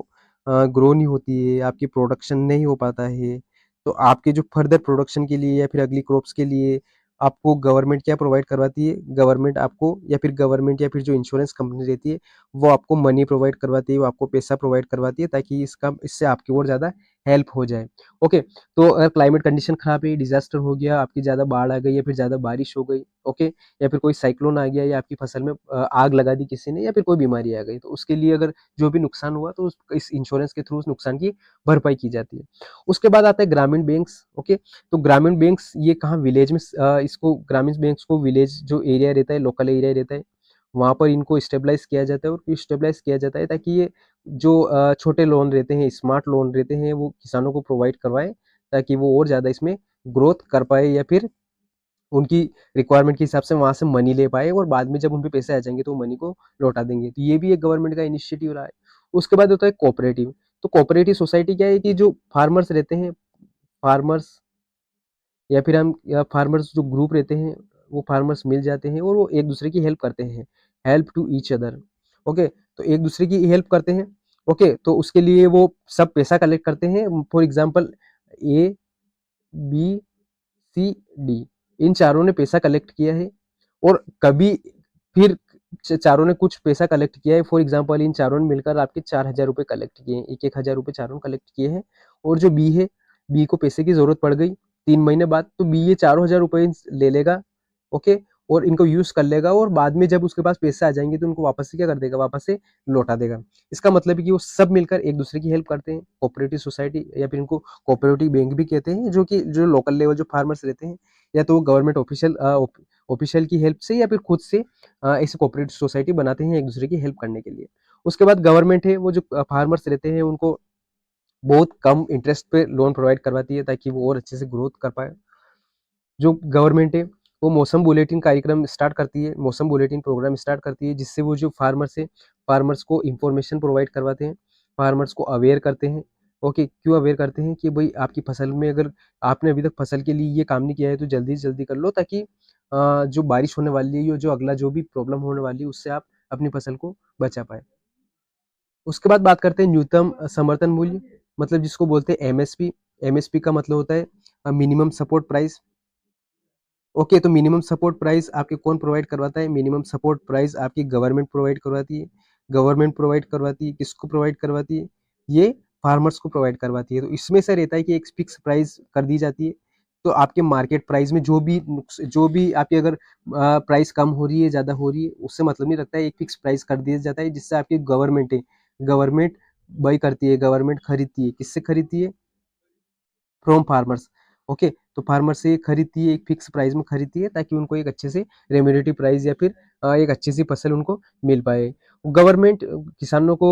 Speaker 1: ग्रो नहीं होती है, आपकी प्रोडक्शन नहीं हो पाता है, तो आपके जो फर्दर प्रोडक्शन के लिए या फिर अगली क्रॉप्स के लिए आपको गवर्नमेंट क्या प्रोवाइड करवाती है? गवर्नमेंट आपको या फिर जो इंश्योरेंस कंपनी रहती है, वो आपको मनी प्रोवाइड करवाती है, वो आपको पैसा प्रोवाइड करवाती है ताकि इससे आपकी और ज़्यादा हेल्प हो जाए। ओके, तो अगर क्लाइमेट कंडीशन खराब है, डिज़ास्टर हो गया, आपकी ज़्यादा बाढ़ आ गई या फिर ज़्यादा बारिश हो गई, ओके, या फिर कोई साइक्लोन आ गया या आपकी फसल में आग लगा दी किसी ने या फिर कोई बीमारी आ गई, तो उसके लिए अगर जो भी नुकसान हुआ तो इस इंश्योरेंस के थ्रू उस नुकसान की भरपाई की जाती है। उसके बाद आता है ग्रामीण बैंक्स, ओके। तो ग्रामीण बैंक्स ये कहाँ विलेज में इसको ग्रामीण बैंक्स को विलेज जो एरिया रहता है, लोकल एरिया रहता है, वहाँ पर इनको स्टेबलाइज़ किया जाता है और क्यों स्टेबलाइज़ किया जाता है ताकि ये जो छोटे लोन रहते हैं, स्मार्ट लोन रहते हैं, वो किसानों को प्रोवाइड करवाएँ ताकि वो और ज़्यादा इसमें ग्रोथ कर पाए या फिर उनकी रिक्वायरमेंट के हिसाब से वहाँ से मनी ले पाए और बाद में जब उन पे पैसे आ जाएँगे तो वो मनी को लौटा देंगे। तो ये भी एक गवर्नमेंट का इनिशिएटिव रहा है। उसके बाद होता है कोऑपरेटिव। तो कोऑपरेटिव सोसाइटी क्या है कि जो फार्मर्स रहते हैं, फार्मर्स या फिर हम या फार्मर्स जो ग्रुप रहते हैं, वो फार्मर्स मिल जाते हैं और वो एक-दूसरे की हेल्प करते हैं। Help to each other, okay. तो एक-दूसरे की हेल्प करते हैं, ओके। तो उसके लिए वो सब पैसा कलेक्ट करते हैं। For example A, B, C, D, इन चारों ने पैसा कलेक्ट किया है और कभी फिर चारों ने कुछ पैसा कलेक्ट किया है। फॉर एग्जांपल इन चारों ने मिलकर आपके 4,000 रुपए कलेक्ट किए हैं, एक एक हज़ार रुपए चारों ने कलेक्ट किए हैं। और जो बी है, बी को पैसे की जरूरत पड़ गई 3 महीने बाद, तो बी ये चारों हजार रुपए ले लेगा, ओके। और इनको यूज कर लेगा और बाद में जब उसके पास पैसे आ जाएंगे तो उनको वापस से क्या कर देगा, वापस से लौटा देगा। इसका मतलब है कि वो सब मिलकर एक दूसरे की हेल्प करते हैं। कोऑपरेटिव सोसाइटी या फिर इनको कोऑपरेटिव बैंक भी कहते हैं, जो कि जो लोकल लेवल जो फार्मर्स रहते हैं या तो वो गवर्नमेंट ऑफिशियल की हेल्प से या फिर खुद से ऐसे कोऑपरेटिव सोसाइटी बनाते हैं एक दूसरे की हेल्प करने के लिए। उसके बाद गवर्नमेंट है, वो जो फार्मर्स रहते हैं उनको बहुत कम इंटरेस्ट पे लोन प्रोवाइड करवाती है ताकि वो और अच्छे से ग्रोथ कर पाए। जो गवर्नमेंट है वो मौसम बुलेटिन कार्यक्रम स्टार्ट करती है, मौसम बुलेटिन प्रोग्राम स्टार्ट करती है, जिससे वो जो फार्मर्स है, फार्मर्स को इंफॉर्मेशन प्रोवाइड करवाते हैं, फार्मर्स को अवेयर करते हैं। ओके, क्यों अवेयर करते हैं कि भाई आपकी फसल में अगर आपने अभी तक फसल के लिए ये काम नहीं किया है तो जल्दी से जल्दी कर लो ताकि जो बारिश होने वाली है या जो अगला जो भी प्रॉब्लम होने वाली है उससे आप अपनी फसल को बचा पाए। उसके बाद बात करते हैं न्यूनतम समर्थन मूल्य, मतलब जिसको बोलते हैं एमएसपी। एमएसपी का मतलब होता है मिनिमम सपोर्ट प्राइस। ओके, तो मिनिमम सपोर्ट प्राइस आपके कौन प्रोवाइड करवाता है? मिनिमम सपोर्ट प्राइस आपकी गवर्नमेंट प्रोवाइड करवाती है। गवर्नमेंट प्रोवाइड करवाती है, किसको प्रोवाइड करवाती है? ये फार्मर्स को प्रोवाइड करवाती है। तो इसमें से रहता है कि एक फिक्स प्राइस कर दी जाती है। तो आपके मार्केट प्राइस में जो भी आपकी अगर प्राइस कम हो रही है, ज़्यादा हो रही है, उससे मतलब नहीं रखता है, एक फिक्स प्राइस कर दिया जाता है जिससे आपकी गवर्नमेंट है, गवर्नमेंट बाई करती है, गवर्नमेंट खरीदती है, किससे खरीदती है? From farmers. ओके, तो फार्मर से खरीदती है, एक फिक्स प्राइस में खरीदती है ताकि उनको एक अच्छे से रेम्यूनरेटिव प्राइस या फिर एक अच्छी सी फसल उनको मिल पाए। गवर्नमेंट किसानों को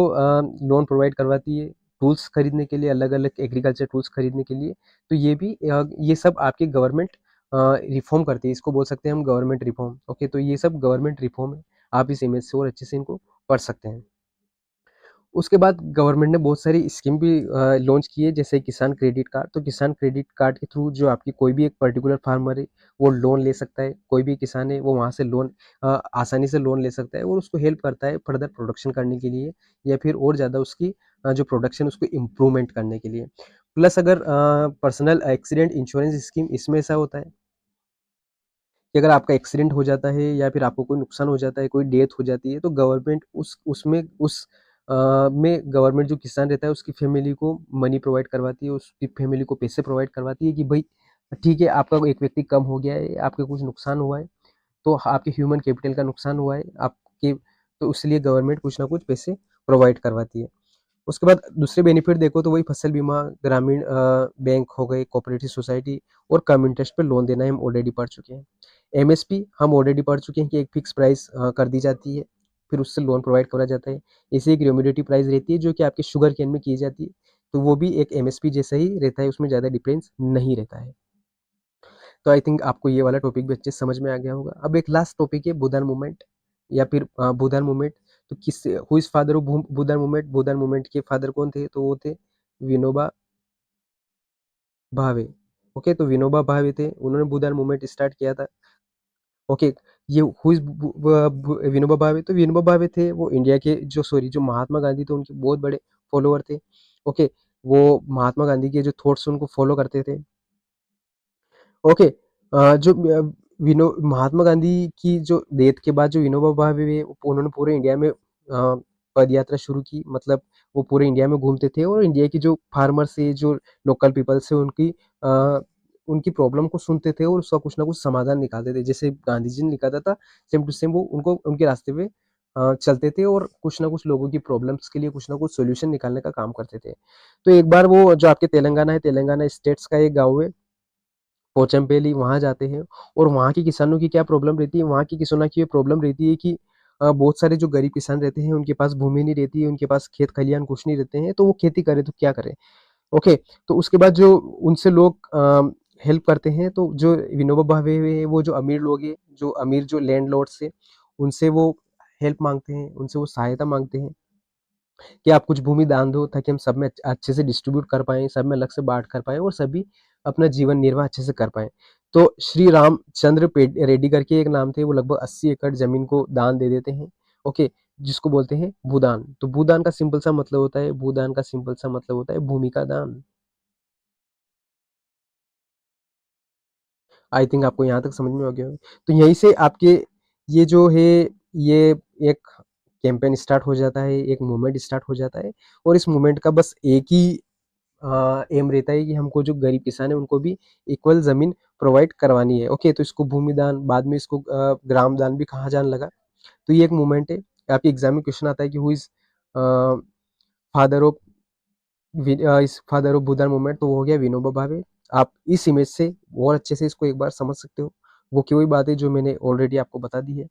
Speaker 1: लोन प्रोवाइड करवाती है टूल्स खरीदने के लिए, अलग अलग एग्रीकल्चर टूल्स खरीदने के लिए। तो ये भी ये सब आपकी गवर्नमेंट रिफॉर्म करती है, इसको बोल सकते हैं हम गवर्नमेंट रिफॉर्म। ओके, तो ये सब गवर्नमेंट रिफॉर्म है, आप इस इमेज से और अच्छे से इनको पढ़ सकते हैं। उसके बाद गवर्नमेंट ने बहुत सारी स्कीम भी लॉन्च की है, जैसे किसान क्रेडिट कार्ड। तो किसान क्रेडिट कार्ड के थ्रू जो आपकी कोई भी एक पर्टिकुलर फार्मर है, वो लोन ले सकता है। कोई भी किसान है, वो वहाँ से लोन आसानी से लोन ले सकता है और उसको हेल्प करता है फर्दर प्रोडक्शन करने के लिए या फिर और ज़्यादा उसकी जो प्रोडक्शन उसको इम्प्रूवमेंट करने के लिए। प्लस अगर पर्सनल एक्सीडेंट इंश्योरेंस स्कीम, इसमें ऐसा होता है कि अगर आपका एक्सीडेंट हो जाता है या फिर आपको कोई नुकसान हो जाता है, कोई डेथ हो जाती है, तो गवर्नमेंट में गवर्नमेंट जो किसान रहता है उसकी फैमिली को मनी प्रोवाइड करवाती है, उसकी फैमिली को पैसे प्रोवाइड करवाती है कि भाई ठीक है, आपका एक व्यक्ति कम हो गया है, आपके कुछ नुकसान हुआ है, तो आपके ह्यूमन कैपिटल का नुकसान हुआ है आपके, तो उसके गवर्नमेंट कुछ ना कुछ पैसे प्रोवाइड करवाती है। उसके बाद दूसरे बेनिफिट देखो तो वही फसल बीमा, ग्रामीण बैंक हो गए, कोऑपरेटिव सोसाइटी और कम इंटरेस्ट पे लोन देना हम ऑलरेडी पढ़ चुके हैं। एमएसपी हम ऑलरेडी पढ़ चुके हैं कि एक फिक्स प्राइस कर दी जाती है, फिर उससे लोन प्रोवाइड करा जाता है। इसे एक रेम्यूनरेटिव प्राइस रहती है जो कि आपके शुगर केन में की जाती है, तो वो भी एक एमएसपी जैसा ही रहता है, उसमें ज़्यादा डिफरेंस नहीं रहता है। तो आई थिंक आपको ये वाला टॉपिक भी अच्छे से समझ में आ गया होगा। अब एक लास्ट टॉपिक है बुधान मूवमेंट या फिर बुधान मूवमेंट। तो किस who is father of Budhan movement? Budhan movement के फादर कौन थे? तो वो थे विनोबा भावे। ओके, तो विनोबा भावे थे, उन्होंने बुधान मूवमेंट स्टार्ट किया था। ओके, ये हु इज़ विनोबा भावे? तो विनोबा भावे थे वो इंडिया के जो महात्मा गांधी थे उनके बहुत बड़े फॉलोवर थे। ओके, वो महात्मा गांधी के जो थॉट्स उनको फॉलो करते थे। ओके, जो महात्मा गांधी की जो डेथ के बाद जो विनोबा भावे हुए, उन्होंने पूरे इंडिया में पद यात्रा शुरू की। मतलब वो पूरे इंडिया में घूमते थे और इंडिया की जो फार्मर्स है, जो लोकल पीपल्स है, उनकी प्रॉब्लम को सुनते थे और उसका कुछ ना कुछ समाधान निकालते थे। जैसे गांधी जी ने निकाला था, सेम टू सेम वो उनको उनके रास्ते पे चलते थे और कुछ ना कुछ लोगों की प्रॉब्लम्स के लिए कुछ ना कुछ सॉल्यूशन निकालने का काम करते थे। तो एक बार वो जो आपके तेलंगाना है, तेलंगाना स्टेट्स का एक गाँव है पोचमपल्ली, वहाँ जाते हैं और वहाँ के किसानों की क्या प्रॉब्लम रहती है, वहाँ के किसानों की ये प्रॉब्लम रहती है कि बहुत सारे जो गरीब किसान रहते हैं, उनके पास भूमि नहीं रहती है, उनके पास खेत खलिहान कुछ नहीं रहते हैं, तो वो खेती करें तो क्या करें? ओके, तो उसके बाद जो उनसे लोग हेल्प करते हैं, तो जो विनोबा भावे हैं, वो जो अमीर लोग हैं, जो अमीर जो लैंडलॉर्ड्स हैं, उनसे वो हेल्प माँगते हैं, उनसे वो सहायता माँगते हैं। कि आप कुछ भूमि दान दो ताकि हम सब में अच्छे से डिस्ट्रीब्यूट कर पाएँ, सब में अलग से बाँट कर पाएँ और सभी अपना जीवन निर्वाह अच्छे से कर पाएँ। तो श्री रामचंद्र रेड्डी करके एक नाम थे, वो लगभग 80 एकड़ ज़मीन को दान दे देते हैं, ओके, जिसको बोलते हैं भूदान। तो भूदान का सिंपल सा मतलब होता है, भूदान का सिंपल सा मतलब होता है भूमि का दान। आई थिंक आपको यहाँ तक समझ में आ गया होगा। तो यहीं से आपके ये जो है, ये एक कैंपेन स्टार्ट हो जाता है, एक मूवमेंट स्टार्ट हो जाता है और इस मूवमेंट का बस एक ही एम रहता है कि हमको जो गरीब किसान है उनको भी इक्वल ज़मीन प्रोवाइड करवानी है। ओके, तो इसको भूमि दान, बाद में इसको ग्राम दान भी कहा जाने लगा। तो ये एक मूवमेंट है। आपके एग्ज़ाम में क्वेश्चन आता है कि हु इज़ फादर ऑफ इस फादर ऑफ बुद्धा मूवमेंट? तो वो हो गया विनोबा भावे। आप इस इमेज से और अच्छे से इसको एक बार समझ सकते हो। वो की वही बात है जो मैंने ऑलरेडी आपको बता दी है।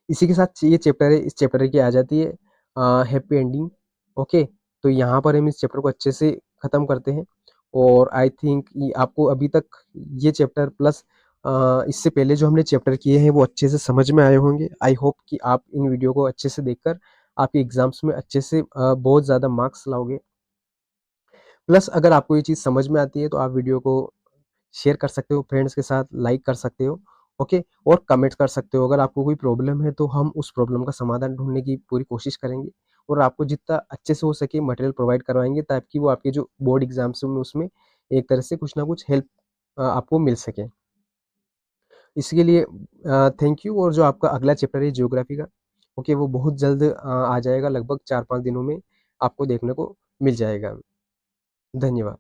Speaker 1: इसी के साथ ये चैप्टर है, इस चैप्टर की आ जाती है हैप्पी एंडिंग। ओके, तो यहाँ पर हम इस चैप्टर को अच्छे से ख़त्म करते हैं और आई थिंक ये आपको अभी तक ये चैप्टर प्लस इससे पहले जो हमने चैप्टर किए हैं वो अच्छे से समझ में आए होंगे। आई होप कि आप इन वीडियो को अच्छे से देखकर आपके एग्ज़ाम्स में अच्छे से बहुत ज़्यादा मार्क्स लाओगे। प्लस अगर आपको ये चीज़ समझ में आती है तो आप वीडियो को शेयर कर सकते हो फ्रेंड्स के साथ, लाइक कर सकते हो, ओके, और कमेंट कर सकते हो। अगर आपको कोई प्रॉब्लम है तो हम उस प्रॉब्लम का समाधान ढूँढने की पूरी कोशिश करेंगे और आपको जितना अच्छे से हो सके मटेरियल प्रोवाइड करवाएँगे ताकि वो आपके जो बोर्ड एग्ज़ाम्स हैं उसमें एक तरह से कुछ ना कुछ हेल्प आपको मिल सके। इसके लिए थैंक यू। और जो आपका अगला चैप्टर है ज्योग्राफी का, ओके, वो बहुत जल्द आ जाएगा, लगभग 4-5 दिनों में आपको देखने को मिल जाएगा। धन्यवाद।